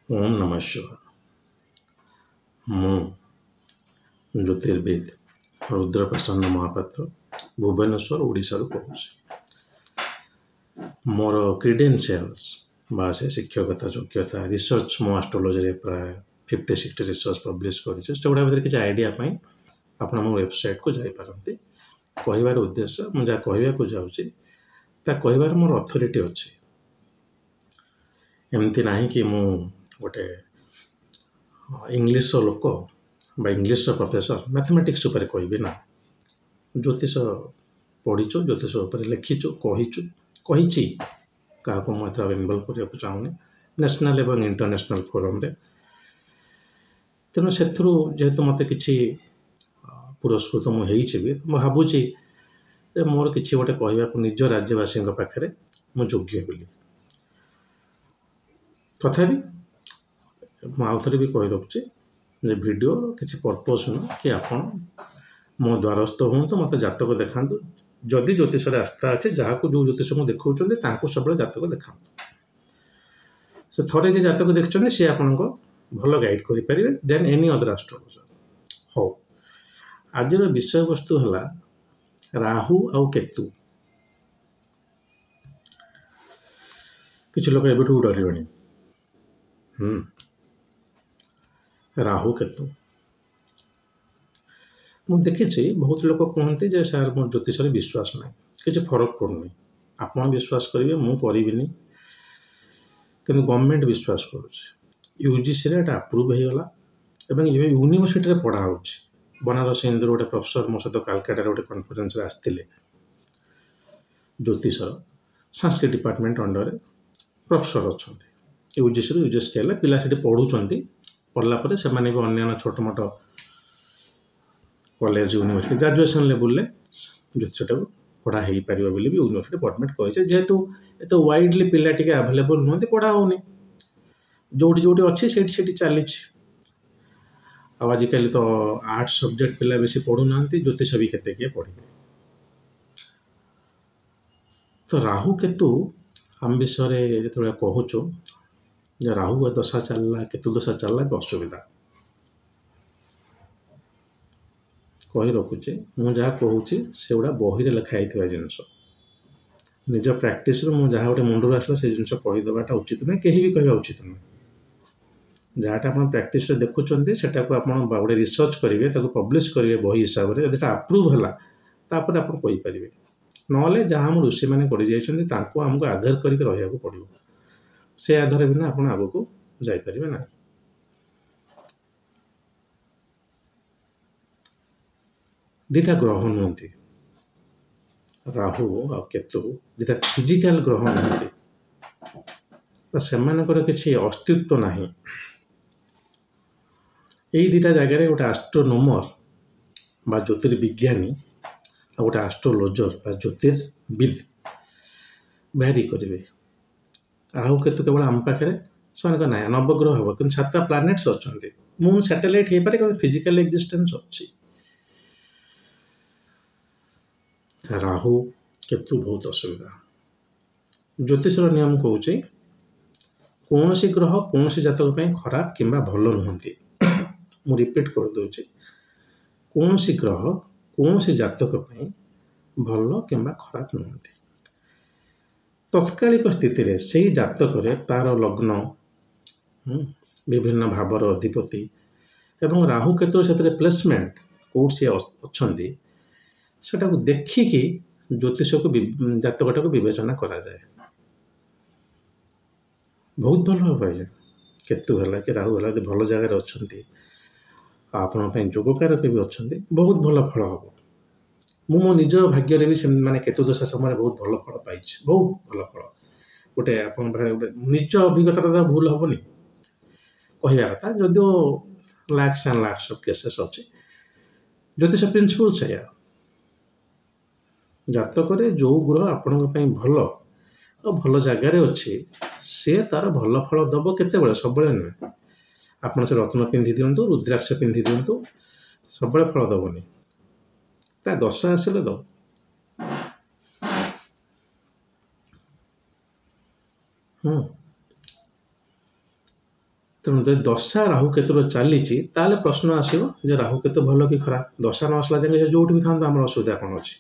ओम नमः शिवाय। ମୁଁ ଜ୍ୟୋତିର୍ବିଦ ରୁଦ୍ରପ୍ରସନ୍ନ ମହାପାତ୍ର ଭୁବନେଶ୍ୱର ଓଡ଼ିଶାରୁ କହୁଛି। ମୋର କ୍ରିଡେନ୍ସିଆଲ୍ସ ବା ସେ ଶିକ୍ଷକତା ଯୋଗ୍ୟତା ରିସର୍ଚ୍ଚ ମୁଁ ଆଷ୍ଟ୍ରୋଲୋଜିରେ ପ୍ରାୟ 50-60 ରିସର୍ଚ୍ଚ ପବ୍ଲିଶ କରିଛି। ସେଗୁଡ଼ା ଭିତରେ କିଛି ଆଇଡ଼ିଆ ପାଇଁ ଆପଣ ମୋ ୱେବସାଇଟ୍କୁ ଯାଇପାରନ୍ତି। କହିବାର ଉଦ୍ଦେଶ୍ୟ ମୁଁ ଯାହା କହିବାକୁ ଯାଉଛି ତା କହିବାର ମୋର ଅଥରିଟି ଅଛି। ଏମିତି ନାହିଁ କି ମୁଁ ଗୋଟେ ଇଂଲିଶର ଲୋକ ବା ଇଂଲିଶର ପ୍ରଫେସର ମ୍ୟାଥମେଟିକ୍ସ ଉପରେ କହିବି ନା। ଜ୍ୟୋତିଷ ପଢ଼ିଛୁ, ଜ୍ୟୋତିଷ ଉପରେ ଲେଖିଛୁ, କହିଛି। କାହାକୁ ମୁଁ ଏଥର ଇନଭଲ୍ଭ କରିବାକୁ ଚାହୁଁନି ନ୍ୟାସନାଲ୍ ଏବଂ ଇଣ୍ଟରନ୍ୟାସନାଲ୍ ଫୋରମ୍ରେ। ତେଣୁ ସେଥିରୁ ଯେହେତୁ ମୋତେ କିଛି ପୁରସ୍କୃତ ମୁଁ ହେଇଛି ବି, ମୁଁ ଭାବୁଛି ଯେ ମୋର କିଛି ଗୋଟେ କହିବାକୁ ନିଜ ରାଜ୍ୟବାସୀଙ୍କ ପାଖରେ ମୁଁ ଯୋଗ୍ୟ ବୋଲି। ତଥାପି ମୁଁ ଆଉ ଥରେ ବି କହି ରଖୁଛି ଯେ ଭିଡ଼ିଓ କିଛି ପର୍ପସ୍ ନୁହଁ କି ଆପଣ ମୋ ଦ୍ୱାରସ୍ଥ ହୁଅନ୍ତୁ, ମୋତେ ଜାତକ ଦେଖାନ୍ତୁ। ଯଦି ଜ୍ୟୋତିଷରେ ଆସ୍ଥା ଅଛି, ଯାହାକୁ ଯେଉଁ ଜ୍ୟୋତିଷଙ୍କୁ ଦେଖାଉଛନ୍ତି ତାଙ୍କୁ ସବୁବେଳେ ଜାତକ ଦେଖାନ୍ତୁ। ସେ ଥରେ ଯେ ଜାତକ ଦେଖିଛନ୍ତି ସେ ଆପଣଙ୍କ ଭଲ ଗାଇଡ଼ କରିପାରିବେ ଦେନ୍ ଏନି ଅଦର ଆଷ୍ଟ୍ରୋଲୋଜର। ହଉ, ଆଜିର ବିଷୟବସ୍ତୁ ହେଲା ରାହୁ ଆଉ କେତୁ। କିଛି ଲୋକ ଏବେଠୁ ଡରିବେଣି। ରାହୁ କେତୁ ମୁଁ ଦେଖିଛି ବହୁତ ଲୋକ କୁହନ୍ତି ଯେ ସାର୍ ମୋ ଜ୍ୟୋତିଷରେ ବିଶ୍ୱାସ ନାହିଁ, କିଛି ଫରକ ପଡ଼ୁନି। ଆପଣ ବିଶ୍ୱାସ କରିବେ, ମୁଁ କରିବିନି, କିନ୍ତୁ ଗଭର୍ଣ୍ଣମେଣ୍ଟ ବିଶ୍ୱାସ କରୁଛି। ୟୁଜିସିରେ ଏଟା ଆପ୍ରୁଭ୍ ହେଇଗଲା ଏବଂ ୟୁନିଭର୍ସିଟିରେ ପଢ଼ା ହେଉଛି। ବନାରସ ହିନ୍ଦୁର ଗୋଟେ ପ୍ରଫେସର ମୋ ସହିତ କାଲକାଟାରେ ଗୋଟେ କନଫରେନ୍ସରେ ଆସିଥିଲେ। ଜ୍ୟୋତିଷର ସାଂସ୍କ୍ରିଟ ଡିପାର୍ଟମେଣ୍ଟ ଅଣ୍ଡରରେ ପ୍ରଫେସର ଅଛନ୍ତି। ୟୁଜିସିରୁ ୟୁଜିସି ହେଲେ ପିଲା ସେଠି ପଢ଼ୁଛନ୍ତି। ପଢ଼ିଲା ପରେ ସେମାନେ ବି ଅନ୍ୟାନ୍ୟ ଛୋଟ ମୋଟ କଲେଜ ୟୁନିଭର୍ସିଟି ଗ୍ରାଜୁଏସନ୍ ଲେବୁଲରେ ଜ୍ୟୋତିଷଟାକୁ ପଢ଼ା ହେଇପାରିବ ବୋଲି ବି ୟୁନିଭର୍ସିଟି ଡିପାର୍ଟମେଣ୍ଟ କହିছে। ଯେହେତୁ ଏତେ ୱାଇଡଲି ପିଲା ଟିକେ ଆଭେଲେବଲ୍ ନୁହନ୍ତି, ପଢ଼ା ହେଉନି। ଯୋଉଠି ଅଛି ସେଇଠି ଚାଲିଛି। ଆଉ ଆଜିକାଲି ତ ଆର୍ଟ୍ସ ସବଜେକ୍ଟ ପିଲା ବେଶୀ ପଢ଼ୁନାହାନ୍ତି, ଜ୍ୟୋତିଷ ବି କେତେ କିଏ ପଢ଼ିବେ। ତ ରାହୁ କେତୁ ଆମ ବିଷୟରେ ଯେତେବେଳେ କହୁଛୁ ଯେ ରାହୁ ଦଶା ଚାଲିଲା, କେତୁ ଦଶା ଚାଲିଲା, ବି ଅସୁବିଧା। କହି ରଖୁଛି, ମୁଁ ଯାହା କହୁଛି ସେଗୁଡ଼ା ବହିରେ ଲେଖା ହେଇଥିବା ଜିନିଷ। ନିଜ ପ୍ରାକ୍ଟିସରୁ ମୁଁ ଯାହା ଗୋଟେ ମୁଣ୍ଡରୁ ଆସିଲା ସେ ଜିନିଷ କହିଦେବାଟା ଉଚିତ ନୁହେଁ, କେହି ବି କହିବା ଉଚିତ ନୁହେଁ। ଯାହାଟା ଆପଣ ପ୍ରାକ୍ଟିସରେ ଦେଖୁଛନ୍ତି ସେଟାକୁ ଆପଣ ଗୋଟେ ରିସର୍ଚ୍ଚ କରିବେ, ତାକୁ ପବ୍ଲିଶ କରିବେ ବହି ହିସାବରେ। ଯଦି ସେଟା ଆପ୍ରୁଭ୍ ହେଲା ତାପରେ ଆପଣ କହିପାରିବେ। ନହେଲେ ଯାହା ଆମ ଋଷିମାନେ କରିଯାଇଛନ୍ତି ତାଙ୍କୁ ଆମକୁ ଆଧାର କରିକି ରହିବାକୁ ପଡ଼ିବ। ସେ ଆଧାର ବିନା ଆପଣ ଆଗକୁ ଯାଇପାରିବେ ନାହିଁ। ଦୁଇଟା ଗ୍ରହ ନୁହନ୍ତି, ରାହୁ ଆଉ କେତୁ ଦୁଇଟା ଫିଜିକାଲ ଗ୍ରହ ନୁହନ୍ତି, ସେମାନଙ୍କର କିଛି ଅସ୍ତିତ୍ୱ ନାହିଁ। ଏଇ ଦୁଇଟା ଜାଗାରେ ଗୋଟେ ଆଷ୍ଟ୍ରୋନୋମର ବା ଜ୍ୟୋତିର୍ବିଜ୍ଞାନୀ ଆଉ ଗୋଟେ ଆଷ୍ଟ୍ରୋଲୋଜର ବା ଜ୍ୟୋତିର୍ବିଦ ଭ୍ୟାରି କରିବେ। ରାହୁ କେତୁ କେବଳ ଆମ ପାଖରେ ସେମାନଙ୍କ ନାହିଁ, ନବଗ୍ରହ ହେବ, କିନ୍ତୁ 7ଟା ପ୍ଲାନେଟ୍ସ ଅଛନ୍ତି। ମୁନ୍ ସ୍ୟାଟେଲାଇଟ୍ ହେଇପାରେ, କିନ୍ତୁ ଫିଜିକାଲ ଏକ୍ଜିଷ୍ଟେନ୍ସ ଅଛି। ରାହୁ କେତୁ ବହୁତ ଅସୁବିଧା। ଜ୍ୟୋତିଷର ନିୟମ କହୁଛି କୌଣସି ଗ୍ରହ କୌଣସି ଜାତକ ପାଇଁ ଖରାପ କିମ୍ବା ଭଲ ନୁହନ୍ତି। ମୁଁ ରିପିଟ୍ କରିଦେଉଛି, କୌଣସି ଗ୍ରହ କୌଣସି ଜାତକ ପାଇଁ ଭଲ କିମ୍ବା ଖରାପ ନୁହନ୍ତି। ତତ୍କାଳିକ ସ୍ଥିତିରେ ସେଇ ଜାତକରେ ତାର ଲଗ୍ନ, ବିଭିନ୍ନ ଭାବର ଅଧିପତି ଏବଂ ରାହୁ କେତୁ ସେଥିରେ ପ୍ଲେସମେଣ୍ଟ କୋଉଠି ସେ ଅଛନ୍ତି ସେଟାକୁ ଦେଖିକି ଜ୍ୟୋତିଷକୁ ଜାତକଟାକୁ ବିବେଚନା କରାଯାଏ। ବହୁତ ଭଲ ହେବ। କେତୁ ହେଲା କି ରାହୁ ହେଲା ଯଦି ଭଲ ଜାଗାରେ ଅଛନ୍ତି, ଆପଣଙ୍କ ପାଇଁ ଯୋଗକାରକ ବି ଅଛନ୍ତି, ବହୁତ ଭଲ ଫଳ ହେବ। ମୁଁ ମୋ ନିଜ ଭାଗ୍ୟରେ ବି ମାନେ କେତୁ ଦଶା ସମୟରେ ବହୁତ ଭଲ ଫଳ ପାଇଛି, ବହୁତ ଭଲ ଫଳ। ଗୋଟେ ଆପଣଙ୍କ ପାଖରେ ଗୋଟେ ନିଜ ଅଭିଜ୍ଞତାଟା ତ ଭୁଲ ହେବନି କହିବା କଥା, ଯଦିଓ lakhs and lakhs of cases ଅଛି। ଜ୍ୟୋତିଷ ପ୍ରିନ୍ସିପଲ୍ ସେଇଆ, ଜାତକରେ ଯୋଉ ଗ୍ରହ ଆପଣଙ୍କ ପାଇଁ ଭଲ ଆଉ ଭଲ ଜାଗାରେ ଅଛି ସେ ତାର ଭଲ ଫଳ ଦେବ। କେତେବେଳେ? ସବୁବେଳେ ନୁହେଁ। ଆପଣ ସେ ରତ୍ନ ପିନ୍ଧି ଦିଅନ୍ତୁ, ରୁଦ୍ରାକ୍ଷ ପିନ୍ଧି ଦିଅନ୍ତୁ, ସବୁବେଳେ ଫଳ ଦେବନି। ତା ଦଶା ଆସିଲେ ଦେବ। ତେଣୁ ଯଦି ଦଶା ରାହୁ କେତୁର ଚାଲିଛି ତାହେଲେ ପ୍ରଶ୍ନ ଆସିବ ଯେ ରାହୁ କେତୁ ଭଲ କି ଖରାପ। ଦଶା ନ ଆସିଲା ଯାଏଁ ସେ ଯୋଉଠି ବି ଥାନ୍ତୁ ଆମର ଅସୁବିଧା କ'ଣ ଅଛି?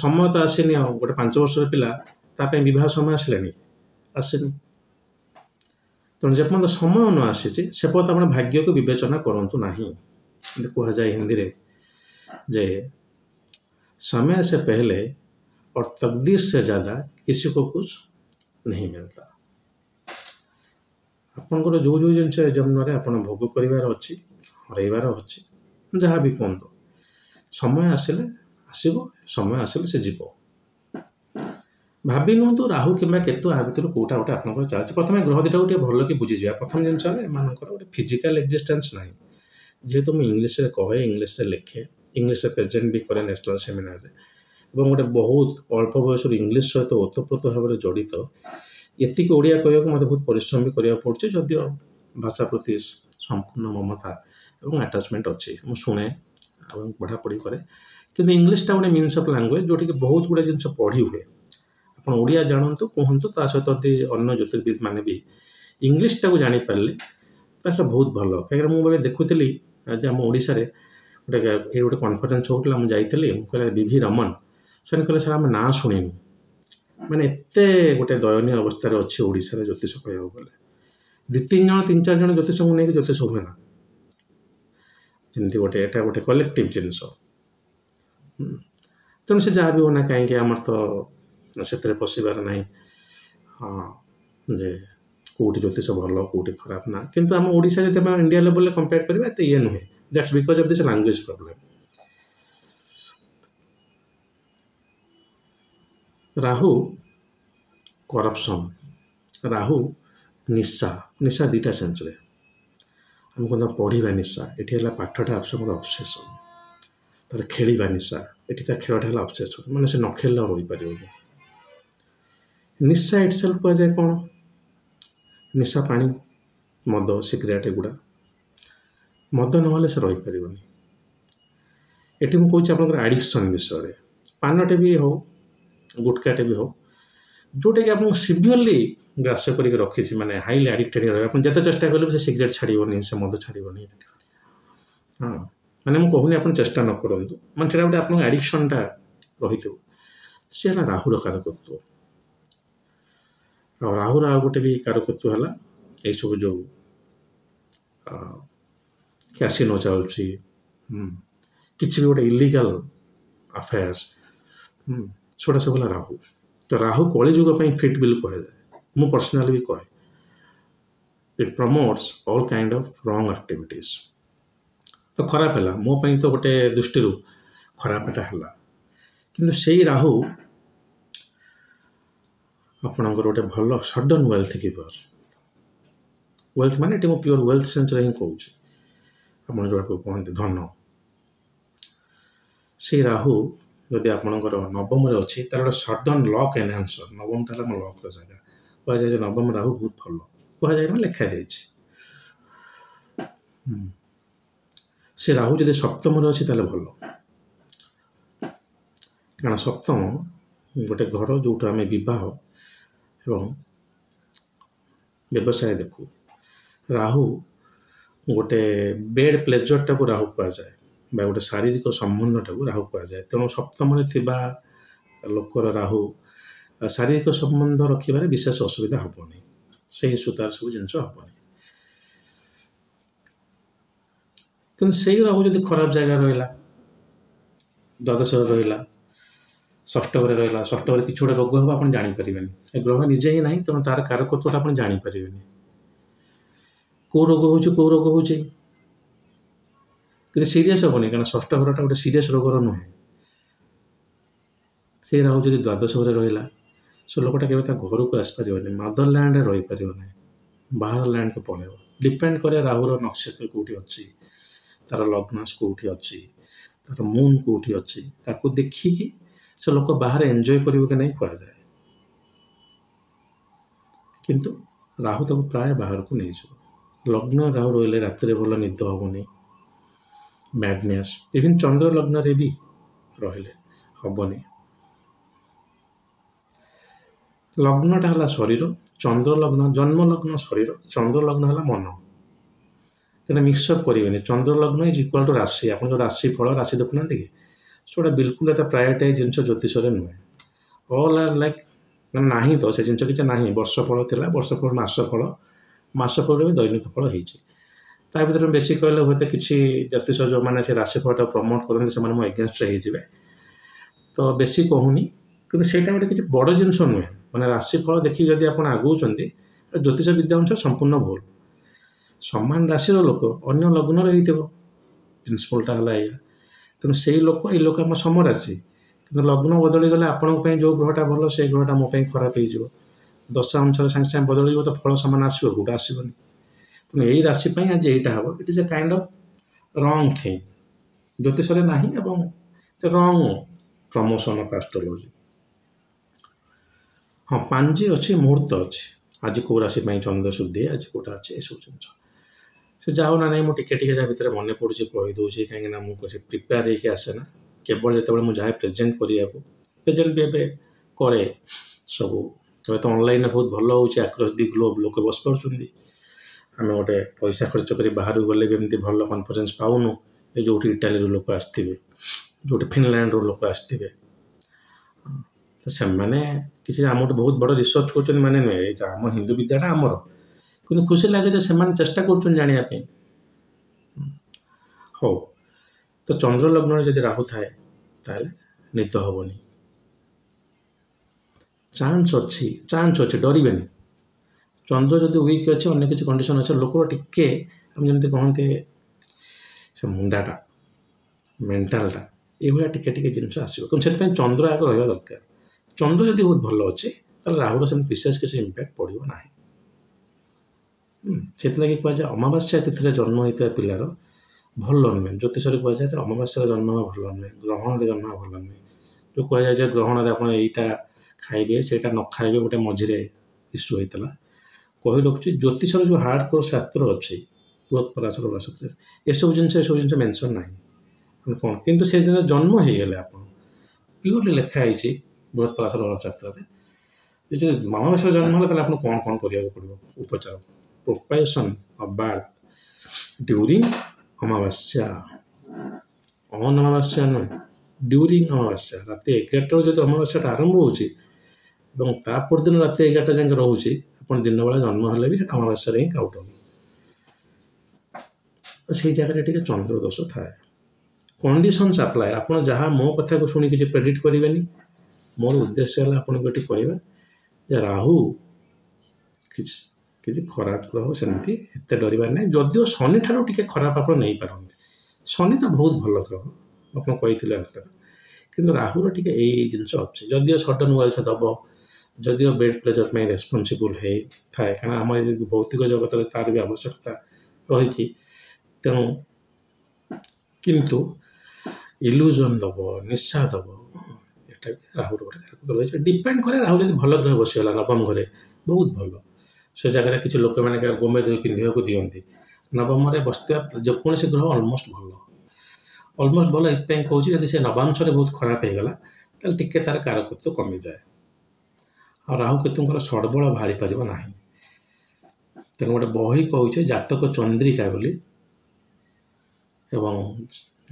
ସମୟ ତ ଆସିନି। ଆଉ ଗୋଟେ 5 ବର୍ଷର ପିଲା ତା ପାଇଁ ବିବାହ ସମୟ ଆସିଲାଣି? ଆସିନି। ତେଣୁ ଯେପର୍ଯ୍ୟନ୍ତ ସମୟ ନ ଆସିଛି ସେପର୍ଯ୍ୟନ୍ତ ଆପଣ ଭାଗ୍ୟକୁ ବିବେଚନା କରନ୍ତୁ ନାହିଁ। ଏମିତି କୁହାଯାଏ ହିନ୍ଦୀରେ ଯେ समय से पहले और तकदीर से ज़्यादा किसी को कुछ नहीं मिलता। ଆପଣଙ୍କର ଯେଉଁ ଯେଉଁ ଜିନିଷ ଏ ଜନ୍ମରେ ଆପଣ ଭୋଗ କରିବାର ଅଛି, ହରେଇବାର ଅଛି, ଯାହା ବି କୁହନ୍ତୁ, ସମୟ ଆସିଲେ ଆସିବ, ସମୟ ଆସିଲେ ସେ ଯିବ। ଭାବି ନିଅନ୍ତୁ ରାହୁ କିମ୍ବା କେତୁ ଆ ଭିତରୁ କେଉଁଟା ଗୋଟେ ଆପଣଙ୍କର ଚାଲିଛି। ପ୍ରଥମେ ଗ୍ରହ ଦୁଇଟାକୁ ଟିକେ ଭଲ କି ବୁଝିଯିବା। ପ୍ରଥମ ଜିନିଷ ହେଲା ଏମାନଙ୍କର ଗୋଟେ ଫିଜିକାଲ ଏକ୍ଜିଷ୍ଟେନ୍ସ ନାହିଁ। ଯେହେତୁ ମୁଁ ଇଂଲିଶରେ କହେ, ଇଂଲିଶରେ ଲେଖେ, ଇଂଲିଶରେ ପ୍ରେଜେଣ୍ଟ ବି କରେ ନ୍ୟାସନାଲ୍ ସେମିନାରରେ, ଏବଂ ଗୋଟେ ବହୁତ ଅଳ୍ପ ବୟସରୁ ଇଂଲିଶ ସହିତ ଓତପ୍ରୋତ ଭାବରେ ଜଡ଼ିତ, ଏତିକି ଓଡ଼ିଆ କହିବାକୁ ମୋତେ ବହୁତ ପରିଶ୍ରମ ବି କରିବାକୁ ପଡ଼ୁଛି। ଯଦିଓ ଭାଷା ପ୍ରତି ସମ୍ପୂର୍ଣ୍ଣ ମମତା ଏବଂ ଆଟାଚମେଣ୍ଟ ଅଛି। ମୁଁ ଶୁଣେ ଏବଂ ପଢ଼ାପଢ଼ି କରେ, କିନ୍ତୁ ଇଂଲିଶଟା ଗୋଟେ ମିନ୍ସ ଅଫ୍ ଲାଙ୍ଗୁଏଜ୍ ଯେଉଁଠିକି ବହୁତ ଗୁଡ଼ାଏ ଜିନିଷ ପଢ଼ି ହୁଏ। ଆପଣ ଓଡ଼ିଆ ଜାଣନ୍ତୁ, କୁହନ୍ତୁ, ତା ସହିତ ଯଦି ଅନ୍ୟ ଜ୍ୟୋତିର୍ବିଦ୍ ମାନେ ବି ଇଂଲିଶଟାକୁ ଜାଣିପାରିଲେ ତାହେଲେ ବହୁତ ଭଲ। କାହିଁକିନା ମୁଁ ଏବେ ଦେଖୁଥିଲି ଆଜି ଆମ ଓଡ଼ିଶାରେ ଗୋଟେ କନଫରେନ୍ସ ହେଉଥିଲା, ମୁଁ ଯାଇଥିଲି। ମୁଁ କହିଲି ବିଭି ରମନ, ସେମାନେ କହିଲେ ସାର୍ ଆମେ ନାଁ ଶୁଣିନୁ। ମାନେ ଏତେ ଗୋଟେ ଦୟନୀୟ ଅବସ୍ଥାରେ ଅଛି ଓଡ଼ିଶାରେ ଜ୍ୟୋତିଷ କହିବାକୁ ଗଲେ। 2-3 ଜଣ 3-4 ଜଣ ଜ୍ୟୋତିଷଙ୍କୁ ନେଇକି ଜ୍ୟୋତିଷ ହୁଏ ନା। ଯେମିତି ଏଟା ଗୋଟେ କଲେକ୍ଟିଭ୍ ଜିନିଷ। ତେଣୁ ସେ ଯାହା ବି ହଉ ନା କାହିଁକି, ଆମର ତ ସେଥିରେ ପଶିବାର ନାହିଁ ଯେ କେଉଁଠି ଜ୍ୟୋତିଷ ଭଲ କେଉଁଠି ଖରାପ ନା। କିନ୍ତୁ ଆମ ଓଡ଼ିଶାରେ ଯଦି ଆମେ ଇଣ୍ଡିଆ ଲେଭେଲରେ କମ୍ପେୟାର କରିବା ଏତେ ଇଏ ନୁହେଁ। That's because of this language problem. Rahu corruption, Rahu ନିଶା। ନିଶା ଦୁଇଟା ସେନ୍ସରେ। ଆମେ କ'ଣ ପଢ଼ିବା ନିଶା, ଏଠି ହେଲା ପାଠଟା ଆପଣଙ୍କର ଅବସେସନ୍। ତାର ଖେଳିବା ନିଶା, ଏଠି ତା ଖେଳଟା ହେଲା ଅବସେସନ୍। ମାନେ ସେ ନ ଖେଳିଲେ ଆଉ ରହିପାରିବନି। ନିଶା ଇଟସେଲ୍ଫ କୁହାଯାଏ କ'ଣ? ନିଶା ପାଣି, ମଦ, ସିଗାରେଟ୍, ଏଗୁଡ଼ା। ମଦ ନହେଲେ ସେ ରହିପାରିବନି। ଏଠି ମୁଁ କହୁଛି ଆପଣଙ୍କର ଆଡ଼ିକ୍ସନ୍ ବିଷୟରେ। ପାନଟେ ବି ହଉ, ଗୁଟକାଟେ ବି ହଉ, ଯେଉଁଟାକି ଆପଣଙ୍କୁ ସିଭିୟରଲି ଗ୍ରାସ କରିକି ରଖିଛି, ମାନେ ହାଇଲି ଆଡ଼ିକ୍ଟେଡ଼ ରହିବ। ଆପଣ ଯେତେ ଚେଷ୍ଟା କଲେ ବି ସେ ସିଗାରେଟ୍ ଛାଡ଼ିବନି, ସେ ମଦ ଛାଡ଼ିବନି। ମାନେ ମୁଁ କହୁନି ଆପଣ ଚେଷ୍ଟା ନ କରନ୍ତୁ, ମାନେ ସେଇଟା ଗୋଟେ ଆପଣଙ୍କ ଆଡ଼ିକ୍ସନ୍ଟା ରହିଥିବ। ସେ ହେଲା ରାହୁର କାରକତ୍ୱ। ଆଉ ରାହୁର ଆଉ ଗୋଟେ ବି କାରକତ୍ୱ ହେଲା ଏଇସବୁ ଯେଉଁ କ୍ୟାସିନୋ ଚାଲୁଛି, କିଛି ବି ଗୋଟେ ଇଲିଗାଲ ଆଫେୟାର୍ସ, ସେଗୁଡ଼ା ସବୁ ହେଲା ରାହୁ। ତ ରାହୁ କଳିଯୁଗ ପାଇଁ ଫିଟ୍ ବୋଲି କୁହାଯାଏ। ମୁଁ ପର୍ସନାଲି ବି କହେ ଇଟ୍ ପ୍ରମୋଟ୍ସ ଅଲ୍ କାଇଣ୍ଡ ଅଫ୍ ରଙ୍ଗ ଆକ୍ଟିଭିଟିଜ୍। ତ ଖରାପ ହେଲା, ମୋ ପାଇଁ ତ ଗୋଟେ ଦୃଷ୍ଟିରୁ ଖରାପଟା ହେଲା। କିନ୍ତୁ ସେଇ ରାହୁ ଆପଣଙ୍କର ଗୋଟେ ଭଲ ସଡନ୍ ୱେଲ୍ଥ ଗିଭର୍। ୱେଲ୍ଥ ମାନେ ଏଠି ମୁଁ ପିଓର ୱେଲ୍ଥ ସେନ୍ସରେ ହିଁ କହୁଛି, ଆପଣ ଯେଉଁଟାକୁ କୁହନ୍ତି ଧନ। ସେଇ ରାହୁ ଯଦି ଆପଣଙ୍କର ନବମରେ ଅଛି, ତାର ଗୋଟେ ସଡନ୍ ଲକ୍ ଏନହାନ୍ସର। ନବମଟା ହେଲା ମୋ ଲକ୍ର ଜାଗା। କୁହାଯାଏ ଯେ ନବମ ରାହୁ ବହୁତ ଭଲ। କୁହାଯାଏ ନା ଲେଖାଯାଇଛି। ସେ ରାହୁ ଯଦି ସପ୍ତମରେ ଅଛି ତାହେଲେ ଭଲ। କାରଣ ସପ୍ତମ ଗୋଟେ ଘର ଯେଉଁଠୁ ଆମେ ବିବାହ ଏବଂ ବ୍ୟବସାୟ ଦେଖୁ। ରାହୁ ଗୋଟେ ବେଡ୍ ପ୍ଲେଜରଟାକୁ ରାହୁ କୁହାଯାଏ, ବା ଗୋଟେ ଶାରୀରିକ ସମ୍ବନ୍ଧଟାକୁ ରାହୁ କୁହାଯାଏ। ତେଣୁ ସପ୍ତମରେ ଥିବା ଲୋକର ରାହୁ ଶାରୀରିକ ସମ୍ବନ୍ଧ ରଖିବାରେ ବିଶେଷ ଅସୁବିଧା ହେବନି। ସେହି ସୁତାର ସବୁ ଜିନିଷ ହେବନି। କିନ୍ତୁ ସେଇ ରାହୁ ଯଦି ଖରାପ ଜାଗା ରହିଲା, ଦ୍ୱାଦଶରେ ରହିଲା, ଷଷ୍ଠ ଘରେ ରହିଲା, ଷଷ୍ଠ ଘରେ କିଛି ଗୋଟେ ରୋଗ ହେବ ଆପଣ ଜାଣିପାରିବେନି। ଏ ଗ୍ରହ ନିଜେ ହିଁ ନାହିଁ, ତେଣୁ ତାର କାରକତ୍ୱଟା ଆପଣ ଜାଣିପାରିବେନି। କେଉଁ ରୋଗ ହେଉଛି କିନ୍ତୁ ସିରିୟସ୍ ହେବନି, କାରଣ ଷଷ୍ଠ ଘରଟା ଗୋଟେ ସିରିୟସ୍ ରୋଗର ନୁହେଁ। ସେଇ ରାହୁ ଯଦି ଦ୍ୱାଦଶ ଘରେ ରହିଲା, ସେ ଲୋକଟା କେବେ ତା ଘରକୁ ଆସିପାରିବନି, ମଦର ଲ୍ୟାଣ୍ଡରେ ରହିପାରିବ ନାହିଁ, ବାହାର ଲ୍ୟାଣ୍ଡକୁ ପଳେଇବ। ଡିପେଣ୍ଡ କରେ ରାହୁର ନକ୍ଷତ୍ର କେଉଁଠି ଅଛି, ତାର ଲଗ୍ନାସ କେଉଁଠି ଅଛି, ତାର ମୁନ୍ କେଉଁଠି ଅଛି, ତାକୁ ଦେଖିକି ସେ ଲୋକ ବାହାରେ ଏନ୍ଜୟ କରିବ କି ନାହିଁ କୁହାଯାଏ। କିନ୍ତୁ ରାହୁ ତାକୁ ପ୍ରାୟ ବାହାରକୁ ନେଇଯିବ। ଲଗ୍ନ ରାହୁ ରହିଲେ ରାତିରେ ଭଲ ନିଦ ହେବନି, ମ୍ୟାଡନେସ୍। ଇଭିନ୍ ଚନ୍ଦ୍ର ଲଗ୍ନରେ ବି ରହିଲେ ହେବନି। ଲଗ୍ନଟା ହେଲା ଶରୀର, ଚନ୍ଦ୍ର ଲଗ୍ନ, ଜନ୍ମ ଲଗ୍ନ ଶରୀର, ଚନ୍ଦ୍ର ଲଗ୍ନ ହେଲା ମନ। तेना मिक्सअप करेंगे चंद्र लग्न इज इक्वाल टू राशि आप जो राशि फल राशि देखुना कि सोटा बिल्कुल एत प्रायोरिटाइज जिन ज्योतिष नुहे ऑल आर लाइक ना तो से जिन किसी ना वर्ष फल था वर्ष फल मास फल भी दैनिक फल होता भर बेस कहले हूँ तो किसी ज्योतिष जो मैंने से राशिफल प्रमोट करते से एगेन्स्ट हो तो बेसी कहूनी कि से गोटे किसी बड़ जिनस नुहे मैंने राशिफल देखिए जब आप आगुंट ज्योतिष विद्या अनुसार संपूर्ण भूल समान राशि लोक अन्य लग्न रही प्रिंसिपलटा है या तेणु से लोक ये लोक आम समराशि कि लग्न बदली गले आपण जो ग्रहटा भल से ग्रहटा मो खराब हो दशा अनुसार सागे सागे बदल तो फल सामान आसो गोटे आसबनी तेणु यही राशि आज यहाँ हम it is a kind of रंग थिंग ज्योतिष ना रंग प्रमोशन ऑफ एस्ट्रोलॉजी हाँ पांजी अच्छी मुहूर्त अच्छी आज कौ राशि चंद्र शुद्धि आज कौटा अच्छे सब जिन से जाओ ना नहीं मुझे टिके भितर मन पड़े कहीदे कहीं मुझे प्रिपेयर होके आसे ना केवल जो मुझे प्रेजेंट करने प्रेजेंट भी एवं कै सब तो ऑनलाइन बहुत भल हो आक्रॉस दि ग्लोब लोक बस पार्टी आम गोटे पैसा खर्च कर बाहर गले भी एमती भल कॉन्फिडेंस पाऊनु ये जो इटाली लोक आसवे जो फिनलैंड लोक आसवे तो से मैंने किसी आम बहुत बड़ रिसर्च कर माने नुहे आम हिंदू विद्याटा आमर कि खुशी लगे से चेष्टा कर जानापी हो तो चंद्र लग्न जब राहु थाए ताले निद हेनी चांस अच्छी डरवे चंद्र जब वीक अच्छे अन्य किसी कंडीशन अच्छे लोक टिके जमी कहते से मुंडाटा मेंटालटा ये टिके जिनस आसो से चंद्र आगे रहा दरकार चंद्र जब बहुत भल अच्छे तो राहुर से विशेष किसी इम्पैक्ट पड़ो ना से लगे कहुए अमावास्या तिथि जन्म होता पिलार भल नुहे ज्योतिष कहुए अमावास्या जन्म भल नुहे ग्रहण जन्म भल नुहे जो कहुए ग्रहण आप यहीटा खाइबे से न खाइबे गोटे मझे इश्यू होता कही रखुच्छी ज्योतिष जो हार्ड कोर शास्त्र अच्छे बृहत पराशर शास्त्र ये सब जिन मेनसन ना कौन कितु से जन्म हो गले आप प्योरली लिखाई बृहत पराशर शास्त्र जो अमावास्या जन्म है आप कौन कौन करा पड़ो उपचार प्रोपेशन ऑफ बर्थ ड्यूरिंग अमावास्या ऑन अमावास्या नुहे ड्यूरिंग अमावास्या रात 11 जो अमावास्या आरंभ होपर दिन रात 11 जाए रोचे आप दिन बेला जन्म हेल्ले भी अमावास्या ही काउट हम से जगह चंद्र दोष थाए कंडीशंस अप्लाई आप जहाँ मो कथा को शुणी किसी प्रेडिक्ट करेंगे मोर उद्देश्य है आपको ये कहवा राहु किसी खराब ग्रह सेमती एत डरबार ना जदिव शनि ठार टे खराब आप नहीं पारती शनि तो बहुत भल ग्रह आप कही कि राहुर टे यही जिनस अच्छे जदिव सडन वेल्थ दब जदिव बेड प्लेजर में रेस्पॉन्सिबल है थाए क्या आम भौतिक जगत तार भी आवश्यकता रही तेणु किंतु इल्यूजन दब निशा दब ये राहुर गोटे डिपेंड करे राहु जब भल ग्रह बसीगला नवम घरे बहुत भल से जगह किसी लोक मैंने गोमे दही पिंधा दिखती नवम बसता जेकोसी ग्रह अलमोस्ट भल ये कहूँ जब से नवांश बहुत खराब हो गला टे तार कारकत्व कमी जाए आ राहु केतुंकर सड़बल बाहरी पार ना तेणु गोटे बही कहूँ जातक चंद्रिका बोली एवं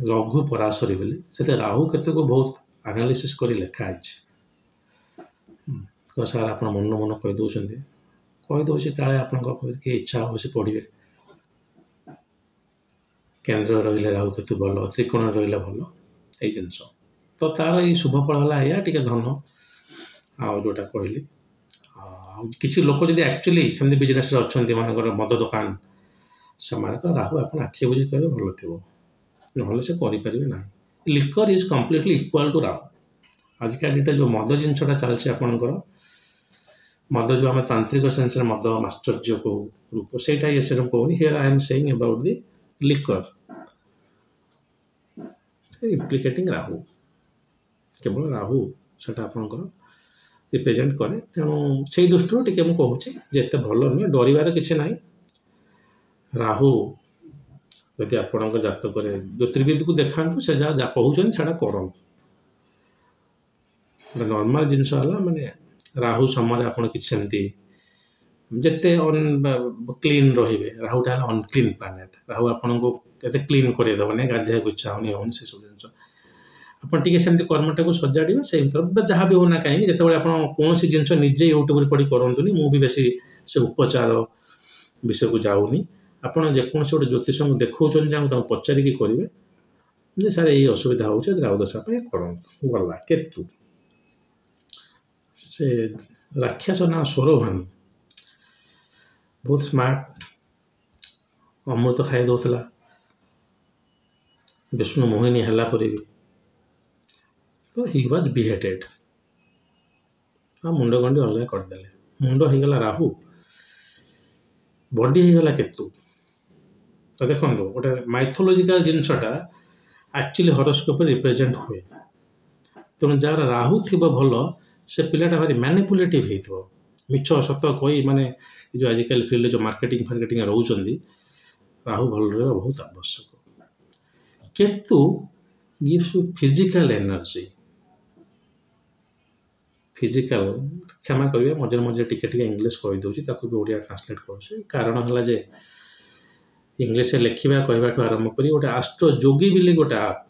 लघु पराशरी बोली से राहु केतु को बहुत एनालिसिस कर लिखाई तो सार आप मन मन कहीदे काले आप इच्छा हो से पढ़े केन्द्र रही राहु केतु भल त्रिकोण रहा भल ये जिनस तो तार ये शुभ फल है या टे धन जोटा कहली किसी लोक जब एक्चुअली सेमती बिजनेस अच्छा मन मद दुकान से राहु आप आखि बुझी कहे भल थो ना से करें ना liquor is completely equal to Rahu आजिकल जो मद जिनसा चलती आपंकर मद जो आम तांत्रिक सेन्स मद माश्चर्य कहू रूप से कहूनी here I am saying about the liquor implicating Rahu केवल राहु से आपंकर रिप्रेजेंट करे तेणु से दृष्टि टी मुझे कहूँ एत भल नुहे डरबार किसी ना राहु जदि आपण जातक ज्योतिर्विद को देखा से जहाँ कहते से करूँ नॉर्मल जिनस है माने राहु समय आप कि ଯେତେ କ୍ଲିନ୍ ରହିବେ, ରାହୁଟା ହେଲା ଅନକ୍ଲିନ୍ ପ୍ଲାନେଟ୍। ରାହୁ ଆପଣଙ୍କୁ ଏତେ କ୍ଲିନ୍ କରେଇଦେବନି, ଗାଧୋଇବାକୁ ଇଚ୍ଛା ହେଉନି ସେସବୁ ଜିନିଷ। ଆପଣ ଟିକେ ସେମିତି କର୍ମଟାକୁ ସଜାଡ଼ିବେ, ସେଇ ଭିତରେ ଯାହା ବି ହେଉନା କାହିଁକି, ଯେତେବେଳେ ଆପଣ କୌଣସି ଜିନିଷ ନିଜେ ୟୁଟ୍ୟୁବରେ ପଢ଼ି କରନ୍ତୁନି। ମୁଁ ବି ବେଶୀ ସେ ଉପଚାର ବିଷୟକୁ ଯାଉନି। ଆପଣ ଯେକୌଣସି ଗୋଟେ ଜ୍ୟୋତିଷଙ୍କୁ ଦେଖାଉଛନ୍ତି ଯାହା ତାଙ୍କୁ ପଚାରିକି କରିବେ ଯେ ସାର୍ ଏଇ ଅସୁବିଧା ହେଉଛି, ରାହୁ ଦଶା ପାଇଁ କରନ୍ତୁ। ଗଲା କେତୁ, ସେ ରାକ୍ଷସ ନାଁ ସୌରଭାନୁ, ବହୁତ ସ୍ମାର୍ଟ, ଅମୃତ ଖାଇ ଦେଉଥିଲା ବିଷ୍ଣୁ ମୋହିନୀ ହେଲା ପରେ ବି। ତ ହି ୱାଜ୍ ବିହେଟେଡ୍, ଆଉ ମୁଣ୍ଡ ଗଣ୍ଡି ଅଲଗା କରିଦେଲେ। ମୁଣ୍ଡ ହେଇଗଲା ରାହୁ, ବଡି ହେଇଗଲା କେତୁ। ତ ଦେଖନ୍ତୁ, ଗୋଟେ ମାଇଥୋଲୋଜିକାଲ ଜିନିଷଟା ଆକ୍ଚୁଆଲି ହରୋସ୍କୋପରେ ରିପ୍ରେଜେଣ୍ଟ ହୁଏ। ତେଣୁ ଯାହାର ରାହୁ ଥିବ ଭଲ, ସେ ପିଲାଟା ଭାରି ମ୍ୟାନିପୁଲେଟିଭ୍ ହେଇଥିବ। ମିଛ ସତ କହି, ମାନେ ଏ ଯେଉଁ ଆଜିକାଲି ଫିଲ୍ଡରେ ଯେଉଁ ମାର୍କେଟିଂ ରହୁଛନ୍ତି, ରାହୁ ଭଲ ରହିବା ବହୁତ ଆବଶ୍ୟକ। Ketu gives you physical energy, physical, କ୍ଷମା କରିବେ ମଝିରେ ମଝିରେ ଟିକେ ଟିକେ ଇଂଲିଶ କହିଦେଉଛି, ତାକୁ ବି ଓଡ଼ିଆ ଟ୍ରାନ୍ସଲେଟ୍ କରୁଛି। କାରଣ ହେଲା ଯେ ଇଂଲିଶରେ ଲେଖିବା କହିବାଠୁ ଆରମ୍ଭ କରି ଗୋଟେ ଆଷ୍ଟ୍ରୋ ଯୋଗୀ ବୋଲି ଗୋଟେ ଆପ୍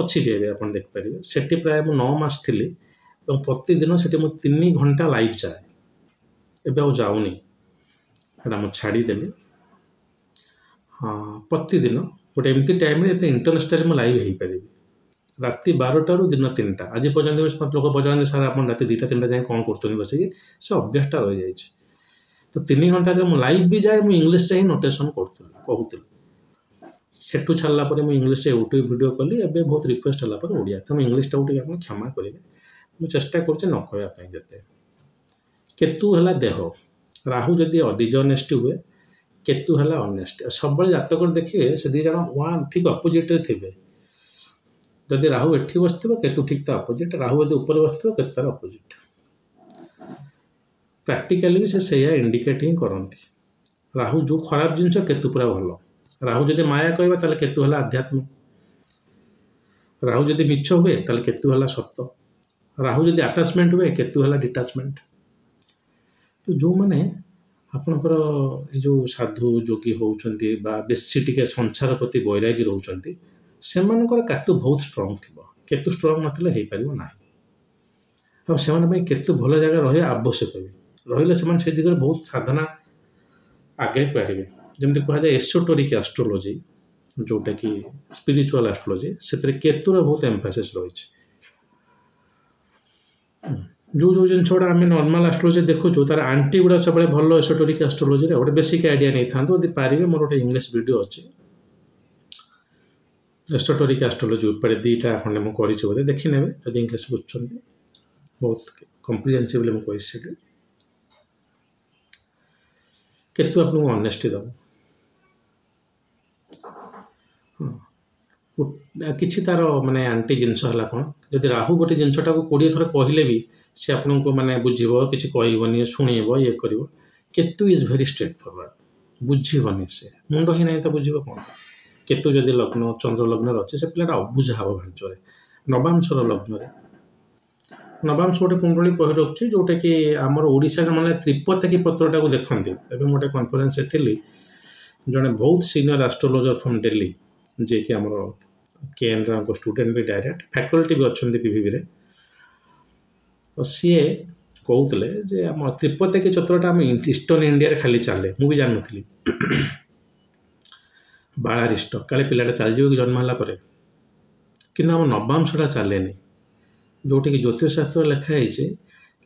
ଅଛି ବି, ଏବେ ଆପଣ ଦେଖିପାରିବେ। ସେଠି ପ୍ରାୟ ମୁଁ 9 ମାସ ଥିଲି ଏବଂ ପ୍ରତିଦିନ ସେଠି ମୁଁ 3 ଘଣ୍ଟା ଲାଇଭ୍ ଯାଏ। ଏବେ ଆଉ ଯାଉନି, ସେଇଟା ମୁଁ ଛାଡ଼ିଦେଲି। ହଁ, ପ୍ରତିଦିନ ଗୋଟେ ଏମିତି ଟାଇମ୍ରେ ଏତେ ଇଣ୍ଟରନେସ୍ଟାରେ ମୁଁ ଲାଇଭ୍ ହେଇପାରିବି, ରାତି 12ଟାରୁ ଦିନ 3ଟା। ଆଜି ପର୍ଯ୍ୟନ୍ତ ବି ଲୋକ ପଚାରନ୍ତି ସାର୍ ଆପଣ ରାତି 2ଟା 3ଟା ଯାଏଁ କ'ଣ କରୁଛନ୍ତି ବସିକି, ସେ ଅଭ୍ୟାସଟା ରହିଯାଇଛି। ତ 3 ଘଣ୍ଟାରେ ମୁଁ ଲାଇଭ୍ ବି ଯାଏ, ମୁଁ ଇଂଲିଶରେ ହିଁ ନୋଟେସନ୍ କହୁଥିଲି। ସେଠୁ ଛାଡ଼ିଲା ପରେ ମୁଁ ଇଂଲିଶରେ ୟୁଟ୍ୟୁବ୍ ଭିଡ଼ିଓ କଲି, ଏବେ ବହୁତ ରିକ୍ୱେଷ୍ଟ ହେଲା ପରେ ଓଡ଼ିଆ। ତେଣୁ ଇଂଲିଶଟାକୁ ଟିକେ ଆପଣ କ୍ଷମା କରିବେ, ମୁଁ ଚେଷ୍ଟା କରୁଛି ନ କହିବା ପାଇଁ ଯେତେ। କେତୁ ହେଲା ଦେହ, ରାହୁ ଯଦି ଡିଜଅନେଷ୍ଟି ହୁଏ, କେତୁ ହେଲା ଅନେଷ୍ଟ। ସବୁବେଳେ ଜାତକରେ ଦେଖିବେ ସେ ଦୁଇ ଜଣ ଠିକ୍ ଅପୋଜିଟ୍ରେ ଥିବେ। ଯଦି ରାହୁ ଏଠି ବସିଥିବ, କେତୁ ଠିକ୍ ତା ଅପୋଜିଟ୍। ରାହୁ ଯଦି ଉପରେ ବସିଥିବ, କେତୁ ତାର ଅପୋଜିଟ୍। ପ୍ରାକ୍ଟିକାଲି ବି ସେ ସେଇଆ ଇଣ୍ଡିକେଟ୍ ହିଁ କରନ୍ତି। ରାହୁ ଯେଉଁ ଖରାପ ଜିନିଷ, କେତୁ ପୁରା ଭଲ। ରାହୁ ଯଦି ମାୟା କହିବା, ତାହେଲେ କେତୁ ହେଲା ଆଧ୍ୟାତ୍ମ। ରାହୁ ଯଦି ମିଛ ହୁଏ, ତାହେଲେ କେତୁ ହେଲା ସତ। ରାହୁ ଯଦି ଆଟାଚମେଣ୍ଟ ହୁଏ, କେତୁ ହେଲା ଡିଟାଚମେଣ୍ଟ। ତ ଯେଉଁମାନେ ଆପଣଙ୍କର ଏ ଯେଉଁ ସାଧୁ ଯୋଗୀ ହେଉଛନ୍ତି ବା ବେଶୀ ଟିକେ ସଂସାର ପ୍ରତି ବୈରାଗୀ ରହୁଛନ୍ତି, ସେମାନଙ୍କର କେତୁ ବହୁତ ଷ୍ଟ୍ରଙ୍ଗ ଥିବ। କେତୁ ଷ୍ଟ୍ରଙ୍ଗ ନଥିଲେ ହେଇପାରିବ ନାହିଁ। ଆଉ ସେମାନଙ୍କ ପାଇଁ କେତୁ ଭଲ ଜାଗା ରହିବା ଆବଶ୍ୟକ ବି। ରହିଲେ ସେମାନେ ସେ ଦିଗରେ ବହୁତ ସାଧନା ଆଗେଇ ପାରିବେ। ଯେମିତି କୁହାଯାଏ ଏସୋଟୋରିକ୍ ଆଷ୍ଟ୍ରୋଲୋଜି, ଯେଉଁଟାକି ସ୍ପିରିଚୁଆଲ୍ ଆଷ୍ଟ୍ରୋଲୋଜି, ସେଥିରେ କେତୁର ବହୁତ ଏମ୍ଫାସିସ୍ ରହିଛି। ଯେଉଁ ଜିନିଷ ଗୁଡ଼ା ଆମେ ନର୍ମାଲ ଆଷ୍ଟ୍ରୋଲୋଜି ଦେଖୁଛୁ, ତାର ଆଣ୍ଟି ଗୁଡ଼ା ସବୁବେଳେ ଭଲ ଏସୋଟୋରିକ୍ ଆଷ୍ଟ୍ରୋଲୋଜିରେ ଗୋଟେ ବେସିକ୍ ଆଇଡ଼ିଆ ନେଇଥାନ୍ତୁ। ଯଦି ପାରିବେ, ମୋର ଗୋଟେ ଇଂଲିଶ ଭିଡ଼ିଓ ଅଛି ଏସୋଟୋରିକ୍ ଆଷ୍ଟ୍ରୋଲୋଜି ଉପରେ, 2ଟା ଖଣ୍ଡେ ମୁଁ କରିଛି, ବୋଧେ ଦେଖିନେବେ ଯଦି ଇଂଲିଶ ବୁଝୁଛନ୍ତି। ବହୁତ କମ୍ପ୍ରିହେନ୍ସିଭଲି ମୁଁ କହିଛି ସେଠି। କେତୁ ଆପଣଙ୍କୁ ଅନେଷ୍ଟି ଦେବ। କିଛି ତାର ମାନେ ଆଣ୍ଟି ଜିନିଷ ହେଲା କ'ଣ, ଯଦି ରାହୁ ଗୋଟେ ଜିନିଷଟାକୁ 20 ଥର କହିଲେ ବି ସେ ଆପଣଙ୍କୁ ମାନେ ବୁଝିବ, କିଛି କହିବନି, ଶୁଣିବ, ଇଏ କରିବ। Ketu is very straightforward, ବୁଝିବନି, ସେ ମୁଣ୍ଡ ହିଁ ନାହିଁ ତ ବୁଝିବ କ'ଣ। କେତୁ ଯଦି ଲଗ୍ନ ଚନ୍ଦ୍ର ଲଗ୍ନରେ ଅଛି, ସେ ପିଲାଟା ଅବୁଝା ହେବ ଭାର୍ଯ୍ୟରେ। ନବାଂଶର ଲଗ୍ନରେ, ନବାଂଶ ଗୋଟେ କୁଣ୍ଡଳୀ କହି ରଖୁଛି, ଯେଉଁଟାକି ଆମର ଓଡ଼ିଶାରେ ମାନେ ତ୍ରିପତାକି ପତ୍ରଟାକୁ ଦେଖନ୍ତି। ଏବେ ମୁଁ ଗୋଟେ କନଫରେନ୍ସରେ ଥିଲି, ଜଣେ ବହୁତ ସିନିୟର ଆଷ୍ଟ୍ରୋଲୋଜର ଫ୍ରମ୍ ଦିଲ୍ଲୀ, ଯିଏକି ଆମର କେଏନ୍ରାଙ୍କ ଷ୍ଟୁଡେଣ୍ଟ ବି, ଡାଇରେକ୍ଟ ଫ୍ୟାକଲ୍ଟି ବି ଅଛନ୍ତି PVBରେ। ସିଏ କହୁଥିଲେ ଯେ ଆମ ତ୍ରିପତାକି ଚକ୍ରଟା ଆମ ଇଷ୍ଟର୍ଣ୍ଣ ଇଣ୍ଡିଆରେ ଖାଲି ଚାଲେ। ମୁଁ ବି ଜାଣିନଥିଲି। ବାଳାରିଷ୍ଟ, କାଳେ ପିଲାଟା ଚାଲିଯିବ କି ଜନ୍ମ ହେଲା ପରେ, କିନ୍ତୁ ଆମ ନବାଂଶଟା ଚାଲେନି। ଯେଉଁଠିକି ଜ୍ୟୋତିଷଶାସ୍ତ୍ରରେ ଲେଖା ହେଇଛି,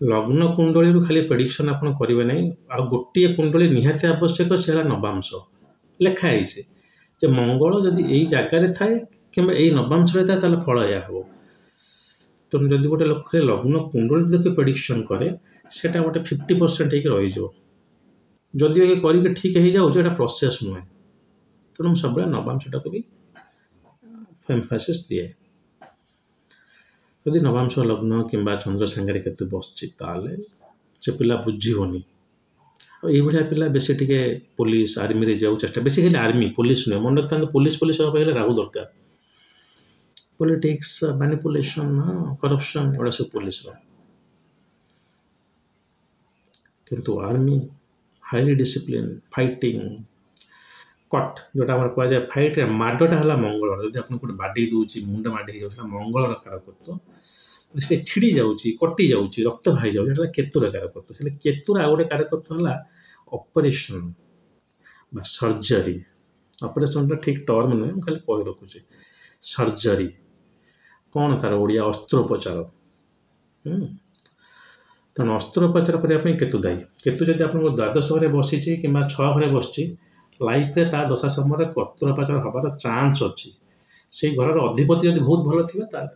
ଲଗ୍ନ କୁଣ୍ଡଳୀରୁ ଖାଲି ପ୍ରେଡିକ୍ସନ୍ ଆପଣ କରିବେ ନାହିଁ, ଆଉ ଗୋଟିଏ କୁଣ୍ଡଳୀ ନିହାତି ଆବଶ୍ୟକ, ସେ ହେଲା ନବାଂଶ। ଲେଖା ହେଇଛି ଯେ ମଙ୍ଗଳ ଯଦି ଏଇ ଜାଗାରେ ଥାଏ କିମ୍ବା ଏଇ ନବାଂଶରେ ଥାଏ, ତାହେଲେ ଫଳ ଏହା ହେବ। ତେଣୁ ଯଦି ଗୋଟେ ଲୋକ ଲଗ୍ନ କୁଣ୍ଡଳୀ ଦେଖି ପ୍ରେଡିକ୍ସନ୍ କରେ, ସେଇଟା ଗୋଟେ 50% ହେଇକି ରହିଯିବ। ଯଦିଓ ଏ କରିକି ଠିକ୍ ହେଇଯାଉଛି, ଏଇଟା ପ୍ରୋସେସ୍ ନୁହେଁ। ତେଣୁ ମୁଁ ସବୁବେଳେ ନବାଂଶଟାକୁ ବି ଏମ୍ଫାସିସ୍ ଦିଏ। ଯଦି ନବାଂଶ ଲଗ୍ନ କିମ୍ବା ଚନ୍ଦ୍ର ସାଙ୍ଗରେ କେତୁ ବସିଛି, ତାହେଲେ ସେ ପିଲା ବୁଝିବନି। ଆଉ ଏଇଭଳିଆ ପିଲା ବେଶୀ ଟିକେ ପୋଲିସ ଆର୍ମିରେ ଯିବାକୁ ଚେଷ୍ଟା, ବେଶୀ ଖାଲି ଆର୍ମି, ପୋଲିସ ନୁହେଁ। ମନେ ରଖିଥାନ୍ତୁ, ପୋଲିସ ହେବା ପାଇଁ ହେଲେ ରାହୁ ଦରକାର। ପଲିଟିକ୍ସ, ମ୍ୟାନିପୁଲେସନ୍, କରପ୍ସନ୍, ଏଗୁଡ଼ା ସବୁ ପୋଲିସର। କିନ୍ତୁ army, highly discipline, fighting, cut ଯେଉଁଟା ଆମର କୁହାଯାଏ ଫାଇଟ୍ରେ ମାଡ଼ଟା ହେଲା ମଙ୍ଗଳର। ଯଦି ଆପଣ ଗୋଟେ ବାଡ଼େଇ ଦେଉଛି, ମୁଣ୍ଡ ମାଡ଼ି ହେଇଯାଉଛି, ମଙ୍ଗଳର କାରକତ୍ୱ। ସେଠି ଛିଡ଼ି ଯାଉଛି, କଟି ଯାଉଛି, ରକ୍ତ ବାହାରି ଯାଉଛି, ସେଟା କେତୁର କାରକତ୍ୱ। ହେଲେ କେତୁର ଆଉ ଗୋଟେ କାରକତ୍ୱ ହେଲା ଅପରେସନ୍ ବା ସର୍ଜରୀ। ଅପରେସନ୍ଟା ଠିକ୍ ଟର୍ମ ନୁହେଁ, ମୁଁ ଖାଲି କହି ରଖୁଛି। ସର୍ଜରୀ କ'ଣ ତାର ଓଡ଼ିଆ? ଅସ୍ତ୍ରୋପଚାର। ତେଣୁ ଅସ୍ତ୍ରୋପଚାର କରିବା ପାଇଁ କେତୁ ଦାୟୀ। କେତୁ ଯଦି ଆପଣଙ୍କ ଦ୍ୱାଦଶ ଘରେ ବସିଛି କିମ୍ବା 6 ଘରେ ବସିଛି, ଲାଇଫ୍ରେ ତା ଦଶା ସମୟରେ ଅସ୍ତ୍ରୋପଚାର ହେବାର ଚାନ୍ସ ଅଛି। ସେଇ ଘରର ଅଧିପତି ଯଦି ବହୁତ ଭଲ ଥିବେ, ତାହେଲେ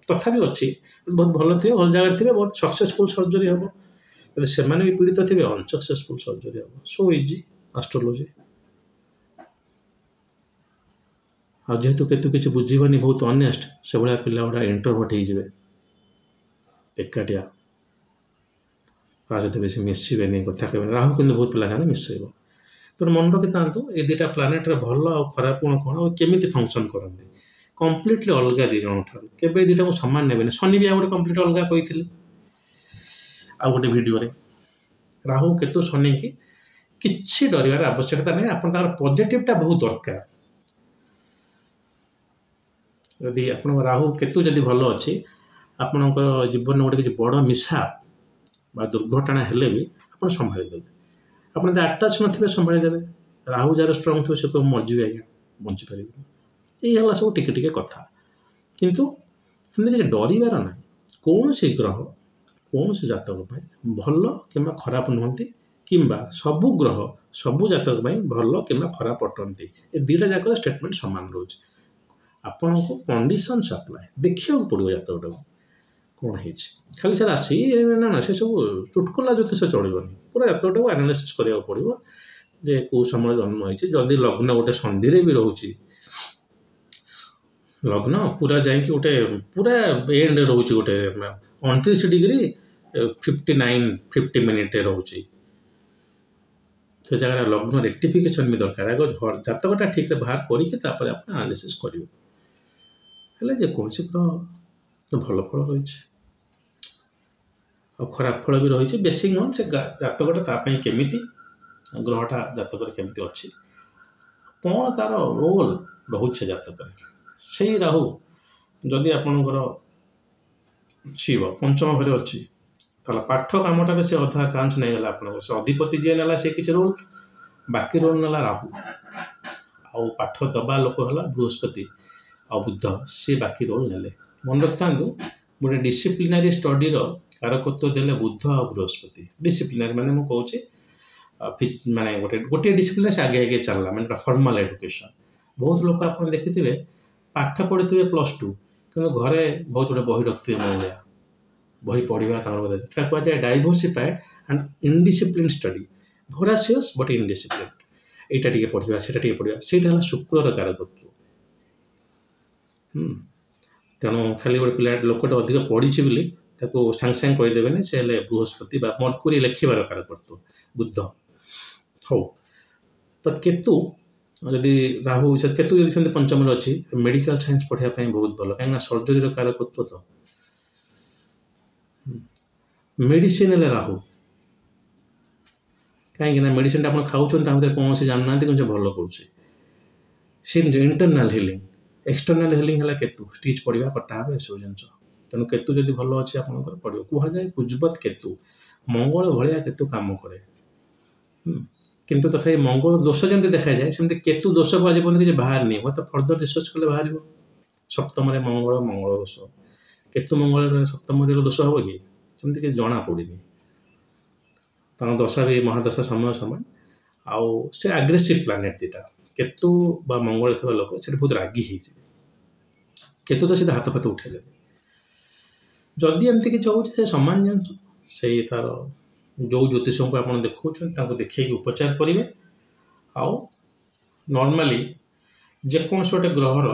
ତଥାପି ଅଛି, ବହୁତ ଭଲ ଥିବେ, ଭଲ ଜାଗାରେ ଥିବେ, ବହୁତ ସକ୍ସେସଫୁଲ୍ ସର୍ଜରୀ ହେବ। ଯଦି ସେମାନେ ବି ପୀଡ଼ିତ ଥିବେ, ଅନସକ୍ସେସଫୁଲ୍ ସର୍ଜରୀ ହେବ। So easy astrology. ଆଉ ଯେହେତୁ କେତୁ କିଛି ବୁଝିବନି, ବହୁତ ଅନେଷ୍ଟ, ସେଭଳିଆ ପିଲା ଗୁଡ଼ା ଇଣ୍ଟ୍ରୋଭର୍ଟ ହେଇଯିବେ, ଏକାଟିଆ, କାହା ସହିତ ବେଶୀ ମିଶିବେନି, କଥା କହିବେନି। ରାହୁ କିନ୍ତୁ ବହୁତ ପିଲା ସାଙ୍ଗରେ ମିଶେଇବ। ତେଣୁ ମନେ ରଖିଥାନ୍ତୁ ଏ ଦୁଇଟା ପ୍ଲାନେଟ୍ର ଭଲ ଆଉ ଖରାପ ଗୁଣ କ'ଣ ଆଉ କେମିତି ଫଙ୍କସନ୍ କରନ୍ତି। କମ୍ପ୍ଲିଟଲି ଅଲଗା ଦୁଇ ଜଣଙ୍କ ଠାରୁ। କେବେ ଦୁଇଟାକୁ ସମାନ ନେବେନି। ଶନି ବି ଆଉ ଗୋଟେ କମ୍ପ୍ଲିଟ୍ ଅଲଗା କହିଥିଲି ଆଉ ଗୋଟେ ଭିଡ଼ିଓରେ। ରାହୁ କେତୁ ଶନିକି କିଛି ଡରିବାର ଆବଶ୍ୟକତା ନାହିଁ। ଆପଣ ତାଙ୍କର ପଜିଟିଭଟା ବହୁତ ଦରକାର। ଯଦି ଆପଣଙ୍କ ରାହୁ କେତୁ ଯଦି ଭଲ ଅଛି, ଆପଣଙ୍କର ଜୀବନରେ ଗୋଟେ କିଛି ବଡ଼ ମିଶାପ ବା ଦୁର୍ଘଟଣା ହେଲେ ବି ଆପଣ ସମ୍ଭାଳିଦେବେ। ଆପଣ ଯଦି ଆଟାଚ୍ ନଥିବେ ସମ୍ଭାଳିଦେବେ। ରାହୁ ଯାହାର ଷ୍ଟ୍ରଙ୍ଗ ଥିବ ସେ କହିବ ମରିଯିବେ ଆଜ୍ଞା, ବଞ୍ଚିପାରିବେନି। ଏଇ ହେଲା ସବୁ ଟିକେ ଟିକେ କଥା। କିନ୍ତୁ ସେମିତି କିଛି ଡରିବାର ନାହିଁ। କୌଣସି ଗ୍ରହ କୌଣସି ଜାତକ ପାଇଁ ଭଲ କିମ୍ବା ଖରାପ ନୁହନ୍ତି, କିମ୍ବା ସବୁ ଗ୍ରହ ସବୁ ଜାତକ ପାଇଁ ଭଲ କିମ୍ବା ଖରାପ ଅଟନ୍ତି। ଏ ଦୁଇଟା ଯାକର ଷ୍ଟେଟମେଣ୍ଟ ସମାନ ରହୁଛି। ଆପଣଙ୍କୁ କଣ୍ଡିସନ୍ସ ଆପ୍ଲାଏ ଦେଖିବାକୁ ପଡ଼ିବ ଜାତକଟାକୁ କ'ଣ ହେଇଛି। ଖାଲି ସେ ରାଶି ନା ସେସବୁ ଚୁଟକୁଲା ଜ୍ୟୋତିଷ ଚଳିବନି। ପୁରା ଜାତକଟାକୁ ଆନାଲିସିସ୍ କରିବାକୁ ପଡ଼ିବ ଯେ କେଉଁ ସମୟରେ ଜନ୍ମ ହେଇଛି। ଯଦି ଲଗ୍ନ ଗୋଟେ ସନ୍ଧିରେ ବି ରହୁଛି, ଲଗ୍ନ ପୁରା ଯାଇକି ଗୋଟେ ପୁରା ଏଣ୍ଡରେ ରହୁଛି, ଗୋଟେ 29 ଡିଗ୍ରୀ 50 ମିନିଟ୍ରେ ରହୁଛି, ସେ ଜାଗାରେ ଲଗ୍ନ ରେକ୍ଟିଫିକେସନ୍ ବି ଦରକାର। ଆଗ ଜାତକଟା ଠିକ୍ରେ ବାହାର କରିକି ତାପରେ ଆପଣ ଆନାଲିସିସ୍ କରିବେ। ହେଲେ ଯେକୌଣସି ଗ୍ରହ ଭଲ ଫଳ ରହିଛି ଆଉ ଖରାପ ଫଳ ବି ରହିଛି। ବେଶୀ ନୁହଁ, ସେ ଜାତକଟା ତା ପାଇଁ କେମିତି, ଗ୍ରହଟା ଜାତକରେ କେମିତି ଅଛି, କ'ଣ ତାର ରୋଲ୍ ରହୁଛି ଜାତକରେ। ସେଇ ରାହୁ ଯଦି ଆପଣଙ୍କର ଥିବ ପଞ୍ଚମ ଘରେ ଅଛି, ତାହେଲେ ପାଠ କାମଟାରେ ସେ ଅଧା ଚାନ୍ସ ନେଇଗଲା ଆପଣଙ୍କର। ସେ ଅଧିପତି ଯିଏ ନେଲା ସେ କିଛି ରୋଲ୍, ବାକି ରୋଲ୍ ନେଲା ରାହୁ। ଆଉ ପାଠ ଦେବା ଲୋକ ହେଲା ବୃହସ୍ପତି ଆଉ ବୁଧ, ସେ ବାକି ରୋଲ୍ ନେଲେ। ମନେ ରଖିଥାନ୍ତୁ, ଗୋଟେ ଡିସିପ୍ଲିନାରୀ ଷ୍ଟଡିର କାରକତ୍ୱ ଦେଲେ ବୁଧ ଆଉ ବୃହସ୍ପତି। ଡିସିପ୍ଲିନାରୀ ମାନେ ମୁଁ କହୁଛି ମାନେ ଗୋଟିଏ ଡିସିପ୍ଲିନରେ ସେ ଆଗେ ଆଗେ ଚାଲିଲା, ମାନେ ଫର୍ମାଲ ଏଡୁକେସନ୍। ବହୁତ ଲୋକ ଆପଣ ଦେଖିଥିବେ ପାଠ ପଢ଼ିଥିବେ +2, କିନ୍ତୁ ଘରେ ବହୁତ ଗୋଟେ ବହି ରଖିଥିବେ ମୋ ଭଳିଆ। ବହି ପଢ଼ିବା ତାଙ୍କର ବୋଧେ ସେଟା କୁହାଯାଏ ଡାଇଭର୍ସିଫାଏଡ୍ ଆଣ୍ଡ ଇନଡିସିପ୍ଲିନ୍ ଷ୍ଟଡି। ଭୋରାସିୟସ୍ ବଟ୍ ଇନଡିସିପ୍ଲିନ୍। ଏଇଟା ଟିକେ ପଢ଼ିବା, ସେଇଟା ଟିକେ ପଢ଼ିବା, ସେଇଟା ହେଲା ଶୁକ୍ରର କାରକତ୍ୱ। ତେଣୁ ଖାଲି ଗୋଟେ ପିଲା ଲୋକଟା ଅଧିକ ପଢ଼ିଛି ବୋଲି ତାକୁ ସାଙ୍ଗେ ସାଙ୍ଗେ କହିଦେବେନି ସେ ହେଲେ ବୃହସ୍ପତି ବା ମର୍କୁରୀ ଲେଖିବାର କାରକତ୍ୱ ବୁଧ। ହଉ, ତ କେତୁ ଯଦି ରାହୁ କେତୁ ଯଦି ସେମିତି ପଞ୍ଚମରେ ଅଛି, ମେଡ଼ିକାଲ ସାଇନ୍ସ ପଢ଼ିବା ପାଇଁ ବହୁତ ଭଲ, କାହିଁକିନା ସର୍ଜରୀର କାରକତ୍ୱ ତ। ମେଡ଼ିସିନ୍ ହେଲେ ରାହୁ, କାହିଁକିନା ମେଡ଼ିସିନଟା ଆପଣ ଖାଉଛନ୍ତି ତା ଭିତରେ କୌଣସି ଜାଣିନାହାନ୍ତି କିନ୍ତୁ ସେ ଭଲ କରୁଛି। ସେ ଇଣ୍ଟରନାଲ ହିଲିଂ, ଏକ୍ସଟର୍ନାଲ ହିଲିଂ ହେଲା କେତୁ, ଷ୍ଟିଚ୍ ପଡ଼ିବା, କଟା ହେବ, ଏସବୁ ଜିନିଷ। ତେଣୁ କେତୁ ଯଦି ଭଲ ଅଛି ଆପଣଙ୍କର ପଡ଼ିବ। କୁହାଯାଏ କୁଜବତ୍ କେତୁ, ମଙ୍ଗଳ ଭଳିଆ କେତୁ କାମ କରେ। କିନ୍ତୁ ତଥାପି ମଙ୍ଗଳ ଦୋଷ ଯେମିତି ଦେଖାଯାଏ, ସେମିତି କେତୁ ଦୋଷ ଆଜି ପର୍ଯ୍ୟନ୍ତ କିଛି ବାହାରିନି। ହୁଏତ ଫର୍ଦର ରିସର୍ଚ୍ଚ କଲେ ବାହାରିବ। ସପ୍ତମରେ ମଙ୍ଗଳ ଦୋଷ, କେତୁ ମଙ୍ଗଳରେ ସପ୍ତମରେ ଦୋଷ ହେବ କି? ସେମିତି କିଛି ଜଣା ପଡ଼ିନି। ତାଙ୍କ ଦଶା ବି ମହାଦଶା ସମୟ ସମାନ। ଆଉ ସେ ଆଗ୍ରେସିଭ୍ ପ୍ଲାନେଟ୍ ଦୁଇଟା, କେତୁ ବା ମଙ୍ଗଳ ଥିବା ଲୋକ ସେଠି ବହୁତ ରାଗି ହେଇଯିବେ। କେତୁ ତ ସେଟା ହାତ ଫାତ ଉଠେଇଦେବେ। ଯଦି ଏମିତି କିଛି ହେଉଛି ସେ ସମାନ ଜାଣିଛୁ, ସେଇ ତାର ଯେଉଁ ଜ୍ୟୋତିଷଙ୍କୁ ଆପଣ ଦେଖାଉଛନ୍ତି ତାଙ୍କୁ ଦେଖେଇକି ଉପଚାର କରିବେ। ଆଉ ନର୍ମାଲି ଯେକୌଣସି ଗୋଟେ ଗ୍ରହର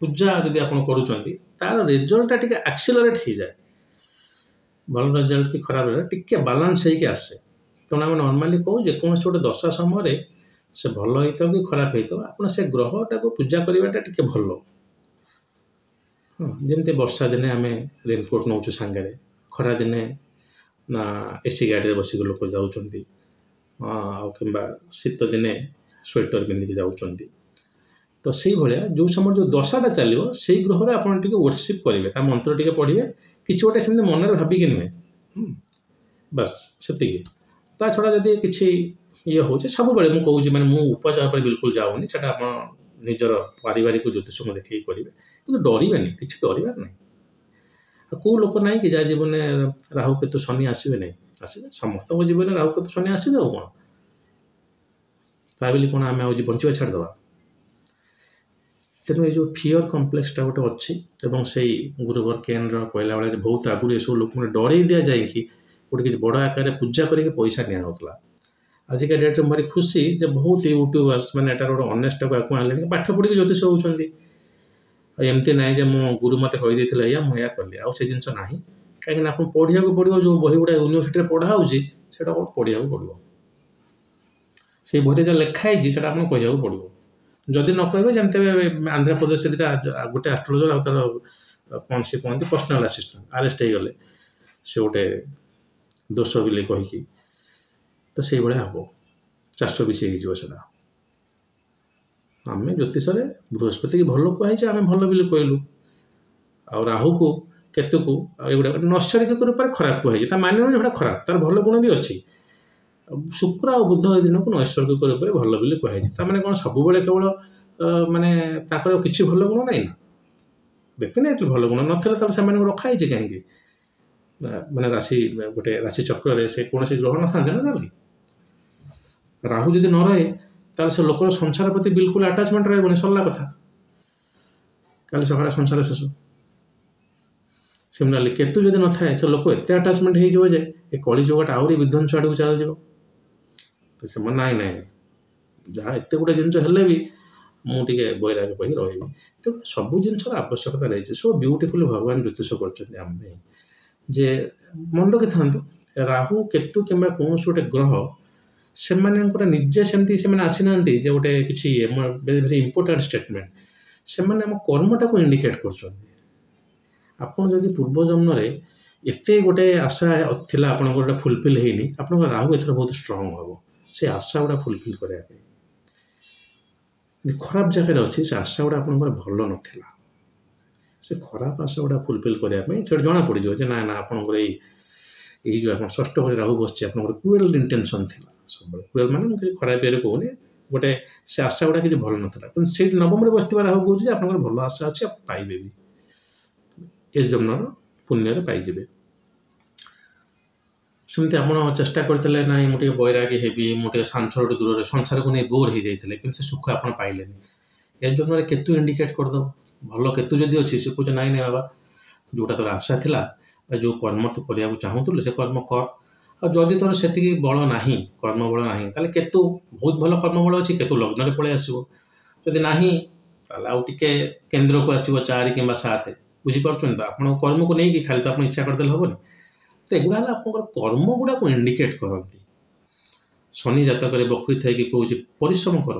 ପୂଜା ଯଦି ଆପଣ କରୁଛନ୍ତି, ତାର ରେଜଲ୍ଟଟା ଟିକେ ଆକ୍ସିଲରେଟ୍ ହେଇଯାଏ। ଭଲ ରେଜଲ୍ଟ କି ଖରାପ ରେଜଲ୍ଟ ଟିକେ ବାଲାନ୍ସ ହେଇକି ଆସେ। ତେଣୁ ଆମେ ନର୍ମାଲି କହୁ ଯେକୌଣସି ଗୋଟେ ଦଶା ସମୟରେ ସେ ଭଲ ହେଇଥାଉ କି ଖରାପ ହେଇଥାଉ, ଆପଣ ସେ ଗ୍ରହଟାକୁ ପୂଜା କରିବାଟା ଟିକେ ଭଲ। ଯେମିତି ବର୍ଷା ଦିନେ ଆମେ ରେନକୋଟ୍ ନେଉଛୁ ସାଙ୍ଗରେ, ଖରା ଦିନେ ନା ଏସି ଗାଡ଼ିରେ ବସିକି ଲୋକ ଯାଉଛନ୍ତି, ଆଉ କିମ୍ବା ଶୀତ ଦିନେ ସ୍ୱେଟର ପିନ୍ଧିକି ଯାଉଛନ୍ତି। ତ ସେଇଭଳିଆ ଯେଉଁ ସମୟରେ ଯେଉଁ ଦଶାଟା ଚାଲିବ ସେଇ ଗ୍ରହରେ ଆପଣ ଟିକେ ୱର୍ସିପ୍ କରିବେ, ତା ମନ୍ତ୍ର ଟିକେ ପଢ଼ିବେ, କିଛି ଗୋଟେ ସେମିତି ମନରେ ଭାବିକି ନୁହେଁ, ବାସ୍ ସେତିକି। ତା ଛଡ଼ା ଯଦି କିଛି ଇଏ ହେଉଛି, ସବୁବେଳେ ମୁଁ କହୁଛି ମାନେ ମୁଁ ଉପଚାର ଉପରେ ବିଲକୁଲ ଯାଉନି, ସେଟା ଆପଣ ନିଜର ପାରିବାରିକ ଜ୍ୟୋତିଷଙ୍କୁ ଦେଖେଇକି କରିବେ, କିନ୍ତୁ ଡରିବେନି, କିଛି ଡରିବାର ନାହିଁ। ଆଉ କେଉଁ ଲୋକ ନାହିଁ କି ଯାହା ଜୀବନରେ ରାହୁ କେତୁ ଶନି ଆସିବେ ନାହିଁ, ଆସିବେ, ସମସ୍ତଙ୍କ ଜୀବନରେ ରାହୁ କେତୁ ଶନି ଆସିବେ, ଆଉ କ'ଣ ତା ବୋଲି କ'ଣ ଆମେ ଆଉ ବଞ୍ଚିବା ଛାଡ଼ିଦେବା? ତେଣୁ ଏଇ ଯେଉଁ ଫିଅର କମ୍ପ୍ଲେକ୍ସଟା ଗୋଟେ ଅଛି, ଏବଂ ସେଇ ଗୁରୁବର କେନ୍ର କହିଲା ବେଳେ ଯେ ବହୁତ ଆଗରୁ ଏସବୁ ଲୋକମାନେ ଡରେଇ ଦିଆଯାଇକି ଗୋଟେ କିଛି ବଡ଼ ଆକାରରେ ପୂଜା କରିକି ପଇସା ନିଆହେଉଥିଲା। ଆଜିକା ଡେଟ୍ରେ ଭାରି ଖୁସି ଯେ ବହୁତ ୟୁଟ୍ୟୁବର୍ସ ମାନେ ଏଟାର ଗୋଟେ ଅନେଷ୍ଟକୁ ଆକୁ ଆଣିଲେଣି, ପାଠ ପଢ଼ିକି ଜ୍ୟୋତିଷ ହେଉଛନ୍ତି। ଆଉ ଏମିତି ନାହିଁ ଯେ ମୋ ଗୁରୁ ମୋତେ କହିଦେଇଥିଲେ ଏଇଆ ମୁଁ ଏଇଆ କଲି, ଆଉ ସେ ଜିନିଷ ନାହିଁ। କାହିଁକିନା ଆପଣ ପଢ଼ିବାକୁ ପଡ଼ିବ, ଯେଉଁ ବହି ଗୁଡ଼ା ୟୁନିଭର୍ସିଟିରେ ପଢ଼ା ହେଉଛି ସେଇଟା କ'ଣ ପଢ଼ିବାକୁ ପଡ଼ିବ, ସେଇ ବହିରେ ଯାହା ଲେଖା ହେଇଛି ସେଇଟା ଆପଣଙ୍କୁ କହିବାକୁ ପଡ଼ିବ। ଯଦି ନ କହିବେ, ଯେମିତି ଆନ୍ଧ୍ରପ୍ରଦେଶ ଦିଟା ଗୋଟେ ଆଷ୍ଟ୍ରୋଲୋଜର ଆଉ ତାର କ'ଣ ସେ କୁହନ୍ତି ପର୍ସନାଲ ଆସିଷ୍ଟାଣ୍ଟ ଆରେଷ୍ଟ ହେଇଗଲେ, ସେ ଗୋଟେ ଦୋଷ ବୋଲି କହିକି, ତ ସେଇଭଳିଆ ହେବ, 420 ହେଇଯିବ ସେଟା। ଆମେ ଜ୍ୟୋତିଷରେ ବୃହସ୍ପତିକି ଭଲ କୁହାହେଇଛି, ଆମେ ଭଲ ବୋଲି କହିଲୁ, ଆଉ ରାହୁକୁ କେତୁକୁ ଆଉ ଏଗୁଡ଼ା ନୈସର୍ଗିକ ରୂପରେ ଖରାପ କୁହାଯାଇଛି, ତା ମାନେ ନୁହେଁ ସେଟା ଖରାପ, ତାର ଭଲ ଗୁଣ ବି ଅଛି। ଶୁକ୍ର ଆଉ ବୁଧ ଏ ଦିନକୁ ନୈସର୍ଗିକ ରୂପରେ ଭଲ ବୋଲି କୁହାଯାଇଛି। ତା ମାନେ କ'ଣ ସବୁବେଳେ କେବଳ ମାନେ ତାଙ୍କର କିଛି ଭଲ ଗୁଣ ନାହିଁ ନା? ଡେଫିନେଟଲି ଭଲ ଗୁଣ ନଥିଲେ ତାହେଲେ ସେମାନଙ୍କୁ ରଖା ହେଇଛି କାହିଁକି? ମାନେ ରାଶି ଗୋଟେ ରାଶି ଚକ୍ରରେ ସେ କୌଣସି ଗ୍ରହ ନଥାନ୍ତେ ନା। ତାହେଲେ ରାହୁ ଯଦି ନ ରହେ ତାହେଲେ ସେ ଲୋକର ସଂସାର ପ୍ରତି ବିଲକୁଲ ଆଟାଚମେଣ୍ଟ ରହିବନି, ସରିଲା କଥା, କାଲି ସକାଳେ ସଂସାର ଶେଷ। ସିମିଲାରଲି କେତୁ ଯଦି ନଥାଏ ସେ ଲୋକ ଏତେ ଆଟାଚମେଣ୍ଟ ହେଇଯିବ ଯେ ଏ କଳି ଯୁଗଟା ଆହୁରି ବିଧ୍ୱଂସ ଆଡ଼କୁ ଚାଲିଯିବ। ତ ସେମାନେ ନାହିଁ ଯାହା ଏତେ ଗୋଟେ ଜିନିଷ ହେଲେ ବି ମୁଁ ଟିକେ ବୈରାଗ୍ୟ କହିକି ରହିବି। ତେଣୁ ସବୁ ଜିନିଷର ଆବଶ୍ୟକତା ରହିଛି। ସୋ ବ୍ୟୁଟିଫୁଲି ଭଗବାନ ଜ୍ୟୋତିଷ କରିଛନ୍ତି ଆମ ପାଇଁ, ଯେ ମନେ ରଖିଥାନ୍ତୁ ରାହୁ କେତୁ କିମ୍ବା କୌଣସି ଗୋଟେ ଗ୍ରହ ସେମାନଙ୍କର ନିଜେ ସେମିତି ସେମାନେ ଆସିନାହାନ୍ତି ଯେ ଗୋଟେ କିଛି ଭେରି ଇମ୍ପୋର୍ଟାଣ୍ଟ ଷ୍ଟେଟମେଣ୍ଟ, ସେମାନେ ଆମ କର୍ମଟାକୁ ଇଣ୍ଡିକେଟ୍ କରୁଛନ୍ତି। ଆପଣ ଯଦି ପୂର୍ବ ଜନ୍ମରେ ଏତେ ଗୋଟେ ଆଶା ଥିଲା ଆପଣଙ୍କର ଗୋଟେ ଫୁଲଫିଲ୍ ହେଇନି, ଆପଣଙ୍କ ରାହୁ ଏଥର ବହୁତ ଷ୍ଟ୍ରଙ୍ଗ ହେବ ସେ ଆଶା ଗୁଡ଼ା ଫୁଲଫିଲ୍ କରିବା ପାଇଁ। ଯଦି ଖରାପ ଜାଗାରେ ଅଛି ସେ ଆଶା ଗୁଡ଼ା ଆପଣଙ୍କର ଭଲ ନଥିଲା, ସେ ଖରାପ ଆଶା ଗୁଡ଼ା ଫୁଲଫିଲ୍ କରିବା ପାଇଁ ସେଟା ଜଣାପଡ଼ିଯିବ ଯେ ନା ଆପଣଙ୍କର ଏଇ ଯେଉଁ ଆପଣ ଷଷ୍ଠ ଘରେ ରାହୁ ବସିଛି, ଆପଣଙ୍କର କ୍ରୁଏଲ୍ ଇଣ୍ଟେନସନ୍ ଥିଲା ସବୁବେଳେ। କ୍ରୁଏଲ୍ ମାନେ ମୁଁ କିଛି ଖରାପ ଇଏରେ କହୁନି, ଗୋଟେ ସେ ଆଶା ଗୁଡ଼ା କିଛି ଭଲ ନଥିଲା, କିନ୍ତୁ ସେଇଠି ନବମରେ ବସିଥିବା ରାହୁ କହୁଛି ଯେ ଆପଣଙ୍କର ଭଲ ଆଶା ଅଛି, ଆପଣ ପାଇବେ ବି, ଏ ଜନ୍ମର ପୁଣ୍ୟରେ ପାଇଯିବେ। ସେମିତି ଆପଣ ଚେଷ୍ଟା କରିଥିଲେ ନାହିଁ ମୁଁ ଟିକେ ବୈରାଗୀ ହେବି, ମୁଁ ଟିକେ ସଂସାରଠୁ ଦୂରରେ, ସଂସାରକୁ ନେଇ ବୋର୍ ହେଇଯାଇଥିଲେ, କିନ୍ତୁ ସେ ସୁଖ ଆପଣ ପାଇଲେନି। ଏ ଜନ୍ମରେ କେତୁ ଇଣ୍ଡିକେଟ୍ କରିଦେବ, ଭଲ କେତୁ ଯଦି ଅଛି ସେ କହୁଛି ନାଇଁ ବାବା, ଯେଉଁଟା ତୋର ଆଶା ଥିଲା ବା ଯେଉଁ କର୍ମ ତୁ କରିବାକୁ ଚାହୁଁଥିଲୁ ସେ କର୍ମ କର। ଆଉ ଯଦି ତୋର ସେତିକି ବଳ ନାହିଁ, କର୍ମ ବଳ ନାହିଁ, ତାହେଲେ କେତୁ ବହୁତ ଭଲ କର୍ମ ବଳ ଅଛି, କେତୁ ଲଗ୍ନରେ ପଳେଇ ଆସିବ। ଯଦି ନାହିଁ ତାହେଲେ ଆଉ ଟିକେ କେନ୍ଦ୍ରକୁ ଆସିବ 4 କିମ୍ବା 7, ବୁଝିପାରୁଛନ୍ତି ତ? ଆପଣଙ୍କ କର୍ମକୁ ନେଇକି ଖାଲି ତ ଆପଣ ଇଚ୍ଛା କରିଦେଲେ ହେବନି। ତ ଏଗୁଡ଼ା ହେଲା ଆପଣଙ୍କର କର୍ମ ଗୁଡ଼ାକୁ ଇଣ୍ଡିକେଟ୍ କରନ୍ତି। ଶନି ଜାତକରେ ବକ୍ରି ଥାଇକି କହୁଛି ପରିଶ୍ରମ କର।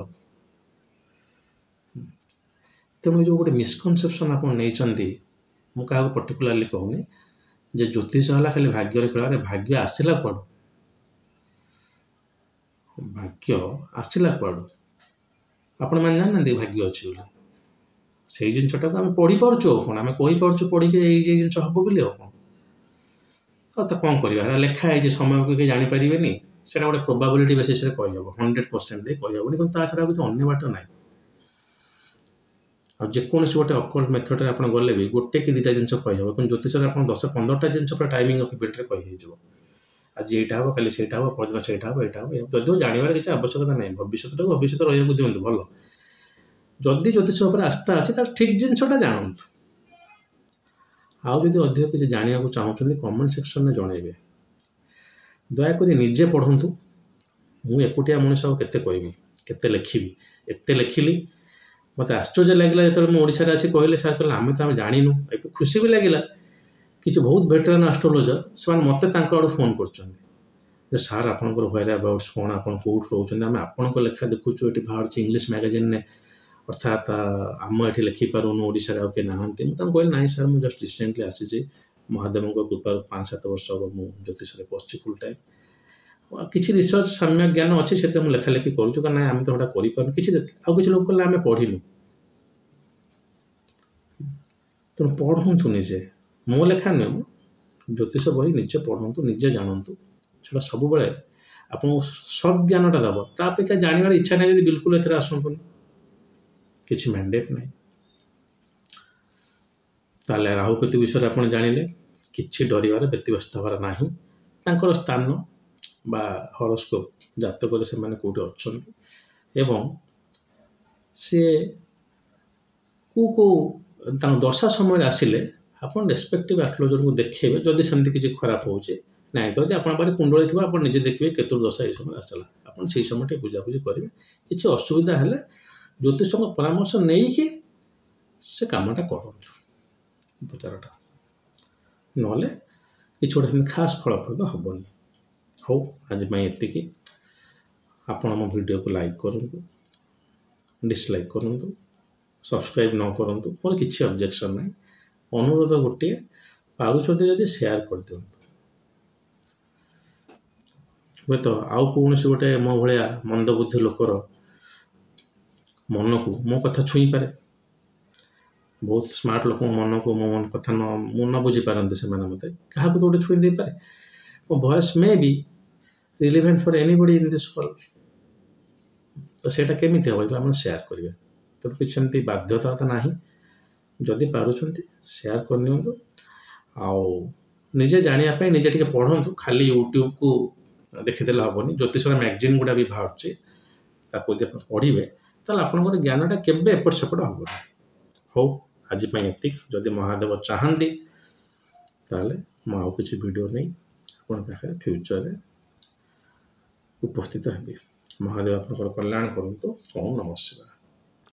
ତେଣୁ ଯେଉଁ ଗୋଟେ ମିସକନସେପସନ୍ ଆପଣ ନେଇଛନ୍ତି, ମୁଁ କାହାକୁ ପର୍ଟିକୁଲାରଲି କହୁନି ଯେ ଜ୍ୟୋତିଷ ହେଲା ଖାଲି ଭାଗ୍ୟରେ ଖେଳରେ, ଭାଗ୍ୟ ଆସିଲା କୁଆଡ଼ୁ? ଭାଗ୍ୟ ଆସିଲା କୁଆଡ଼ୁ? ଆପଣମାନେ ଜାଣିନାହାନ୍ତି ଭାଗ୍ୟ ଅଛି ବୋଲି? ସେଇ ଜିନିଷଟାକୁ ଆମେ ପଢ଼ିପାରୁଛୁ, ଆଉ କ'ଣ ଆମେ କହିପାରୁଛୁ ପଢ଼ିକି ଏଇ ଜିନିଷ ହେବ ବୋଲି, ଆଉ କ'ଣ? ଆଉ ତ କ'ଣ କରିବା, ହେଟା ଲେଖା ହେଇଛି, ସମୟକୁ କେହି ଜାଣିପାରିବେନି, ସେଇଟା ଗୋଟେ ପ୍ରୋବାବିଲିଟି ବେସିସ୍ରେ କହିହେବ, 100% ଦେଇ କହିହେବନି, କିନ୍ତୁ ତା ଛଡ଼ା କିଛି ଅନ୍ୟ ବାଟ ନାହିଁ। ଆଉ ଯେକୌଣସି ଗୋଟେ ଅକଲ୍ଟ ମେଥଡ଼ରେ ଆପଣ ଗଲେ ବି ଗୋଟେ କି ଦୁଇଟା ଜିନିଷ କହିହେବ, କିନ୍ତୁ ଜ୍ୟୋତିଷରେ ଆପଣ 10-15ଟା ଜିନିଷ ପୁରା ଟାଇମିଂ ଅଫ୍ ଇଭେଣ୍ଟରେ କହି ହେଇଯିବ। ଆଜି ଏଇଟା ହେବ, କାଲି ସେଇଟା ହେବ, ପରଦିନ ସେଇଟା ହେବ, ଏଇଟା ହେବ। ଯଦିও ଜାଣିବାର କିଛି ଆବଶ୍ୟକତା ନାହିଁ, ଭବିଷ୍ୟତଟାକୁ ଭବିଷ୍ୟତ ରହିବାକୁ ଦିଅନ୍ତୁ, ଭଲ। ଯଦି ଜ୍ୟୋତିଷ ଉପରେ ଆସ୍ଥା ଅଛି ତାହେଲେ ଠିକ୍ ଜିନିଷଟା ଜାଣନ୍ତୁ। ଆଉ ଯଦି ଅଧିକ କିଛି ଜାଣିବାକୁ ଚାହୁଁଛନ୍ତି କମେଣ୍ଟ ସେକ୍ସନରେ ଜଣାଇବେ। ଦୟାକରି ନିଜେ ପଢ଼ନ୍ତୁ। ମୁଁ ଏକୁଟିଆ ମଣିଷ ଆଉ କେତେ କହିବି, କେତେ ଲେଖିବି? ଏତେ ଲେଖିଲି, ମୋତେ ଆଶ୍ଚର୍ଯ୍ୟ ଲାଗିଲା ଯେତେବେଳେ ମୁଁ ଓଡ଼ିଶାରେ ଆସି କହିଲେ, ସାର୍ କହିଲେ ଆମେ ଜାଣିନୁ। ଏବେ ଖୁସି ବି ଲାଗିଲା, କିଛି ବହୁତ ଭେଟରାନ୍ ଆଷ୍ଟ୍ରୋଲୋଜର ସେମାନେ ମୋତେ ତାଙ୍କ ଆଡ଼ୁ ଫୋନ୍ କରୁଛନ୍ତି ଯେ ସାର୍ ଆପଣଙ୍କର ହ୍ୱେର୍ ଆବାଉଟ୍ସ କ'ଣ, ଆପଣ କେଉଁଠି ରହୁଛନ୍ତି, ଆମେ ଆପଣଙ୍କ ଲେଖା ଦେଖୁଛୁ, ଏଠି ବାହାରୁଛି ଇଂଲିଶ ମ୍ୟାଗାଜିନ୍ରେ, ଅର୍ଥାତ୍ ଆମ ଏଠି ଲେଖିପାରୁନୁ, ଓଡ଼ିଶାରେ ଆଉ କେହି ନାହାନ୍ତି। ମୁଁ ତାଙ୍କୁ କହିଲି ନାଇଁ ସାର୍, ମୁଁ ଜଷ୍ଟ ରିସେଣ୍ଟଲି ଆସିଛି, ମହାଦେବଙ୍କ କୃପାରୁ 5-7 ବର୍ଷ ହେବ ମୁଁ ଜ୍ୟୋତିଷରେ ବସିଛି ଫୁଲ୍ ଟାଇମ୍। କିଛି ରିସର୍ଚ୍ଚ ସାମ୍ୟ ଜ୍ଞାନ ଅଛି ସେଥିରେ ମୁଁ ଲେଖାଲେଖି କରୁଛୁ କାରଣ ଆମେ ତ ସେଟା କରିପାରୁନୁ କିଛି ଆଉ କିଛି ଲୋକ କହିଲେ ଆମେ ପଢ଼ିନୁ। ତେଣୁ ପଢ଼ନ୍ତୁ ନିଜେ, ମୋ ଲେଖା ନୁହେଁ, ମୁଁ ଜ୍ୟୋତିଷ ବହି ନିଜେ ପଢ଼ନ୍ତୁ, ନିଜେ ଜାଣନ୍ତୁ। ସେଟା ସବୁବେଳେ ଆପଣଙ୍କୁ ସଜ୍ଞାନଟା ଦେବ। ତା ଅପେକ୍ଷା ଜାଣିବାର ଇଚ୍ଛା ନାହିଁ ଯଦି ବିଲକୁଲ ଏଥିରେ ଆସନ୍ତୁନି, କିଛି ମ୍ୟାଣ୍ଡେଟ୍ ନାହିଁ। ତାହେଲେ ରାହୁକେତୁ ବିଷୟରେ ଆପଣ ଜାଣିଲେ, କିଛି ଡରିବାର ବ୍ୟତିବ୍ୟସ୍ତ ହେବାର ନାହିଁ। ତାଙ୍କର ସ୍ଥାନ ବା ହରୋସ୍କୋପ ଜାତକରେ ସେମାନେ କେଉଁଠି ଅଛନ୍ତି ଏବଂ ସିଏ କେଉଁ ତାଙ୍କ ଦଶା ସମୟରେ ଆସିଲେ ଆପଣ ରେସ୍ପେକ୍ଟିଭ୍ ଆଷ୍ଟ୍ରୋଲୋଜରଙ୍କୁ ଦେଖେଇବେ ଯଦି ସେମିତି କିଛି ଖରାପ ହେଉଛି। ନାହିଁ ତ ଯଦି ଆପଣଙ୍କ ପାଖରେ କୁଣ୍ଡଳୀ ଥିବ ଆପଣ ନିଜେ ଦେଖିବେ କେତୁର ଦଶା ଏହି ସମୟରେ ଆସିଲା, ଆପଣ ସେହି ସମୟ ଟିକେ ବୁଝାବୁଝି କରିବେ। କିଛି ଅସୁବିଧା ହେଲେ ଜ୍ୟୋତିଷଙ୍କ ପରାମର୍ଶ ନେଇକି ସେ କାମଟା କରନ୍ତୁ, ଉପଚାରଟା, ନହେଲେ କିଛି ଗୋଟେ ସେମିତି ଖାସ୍ ଫଳପ୍ରଦ ହେବନି। ହଉ, ଆଜି ପାଇଁ ଏତିକି। ଆପଣ ମୋ ଭିଡ଼ିଓକୁ ଲାଇକ୍ କରନ୍ତୁ, ଡିସଲାଇକ୍ କରନ୍ତୁ, ସବସ୍କ୍ରାଇବ୍ ନ କରନ୍ତୁ, ମୋର କିଛି ଅବଜେକ୍ସନ୍ ନାହିଁ। ଅନୁରୋଧ ଗୋଟିଏ, ପାରୁଛନ୍ତି ଯଦି ସେୟାର କରିଦିଅନ୍ତୁ। ହୁଏତ ଆଉ କୌଣସି ଗୋଟେ ମୋ ଭଳିଆ ମନ୍ଦବୁଦ୍ଧି ଲୋକର ମନକୁ ମୋ କଥା ଛୁଇଁପାରେ। ବହୁତ ସ୍ମାର୍ଟ ଲୋକଙ୍କ ମନକୁ ମୋ କଥା ମୁଁ ନ ବୁଝିପାରନ୍ତି ସେମାନେ ମୋତେ, କାହାକୁ ତ ଗୋଟେ ଛୁଇଁ ଦେଇପାରେ। ମୋ voice may be relevant for anybody in this world. ତ ସେଇଟା କେମିତି ହେବ ଯେତେବେଳେ ଆପଣ ସେୟାର କରିବେ। ତେଣୁ କିଛି ସେମିତି ବାଧ୍ୟତା ତ ନାହିଁ, ଯଦି ପାରୁଛନ୍ତି ସେୟାର କରିନିଅନ୍ତୁ। ଆଉ ନିଜେ ଜାଣିବା ପାଇଁ ନିଜେ ଟିକେ ପଢ଼ନ୍ତୁ, ଖାଲି ୟୁଟ୍ୟୁବକୁ ଦେଖିଦେଲେ ହେବନି। ଜ୍ୟୋତିଷର ମ୍ୟାଗାଜିନ୍ ଗୁଡ଼ା ବି ବାହାରୁଛି, ତାକୁ ଯଦି ଆପଣ ପଢ଼ିବେ ତାହେଲେ ଆପଣଙ୍କର ଜ୍ଞାନଟା କେବେ ଏପଟ ସେପଟ ହେବନି। ହଉ, ଆଜି ପାଇଁ ଏତିକି। ଯଦି ମହାଦେବ ଚାହାନ୍ତି ତାହେଲେ ମୁଁ ଆଉ କିଛି ଭିଡ଼ିଓ ନେଇ ଆପଣଙ୍କ ପାଖରେ ଫ୍ୟୁଚରରେ ଉପସ୍ଥିତ ହେବି। ମହାଦେବ ଆପଣଙ୍କର କଲ୍ୟାଣ କରନ୍ତୁ। ଓମ୍ ନମଃ ଶିବାୟ।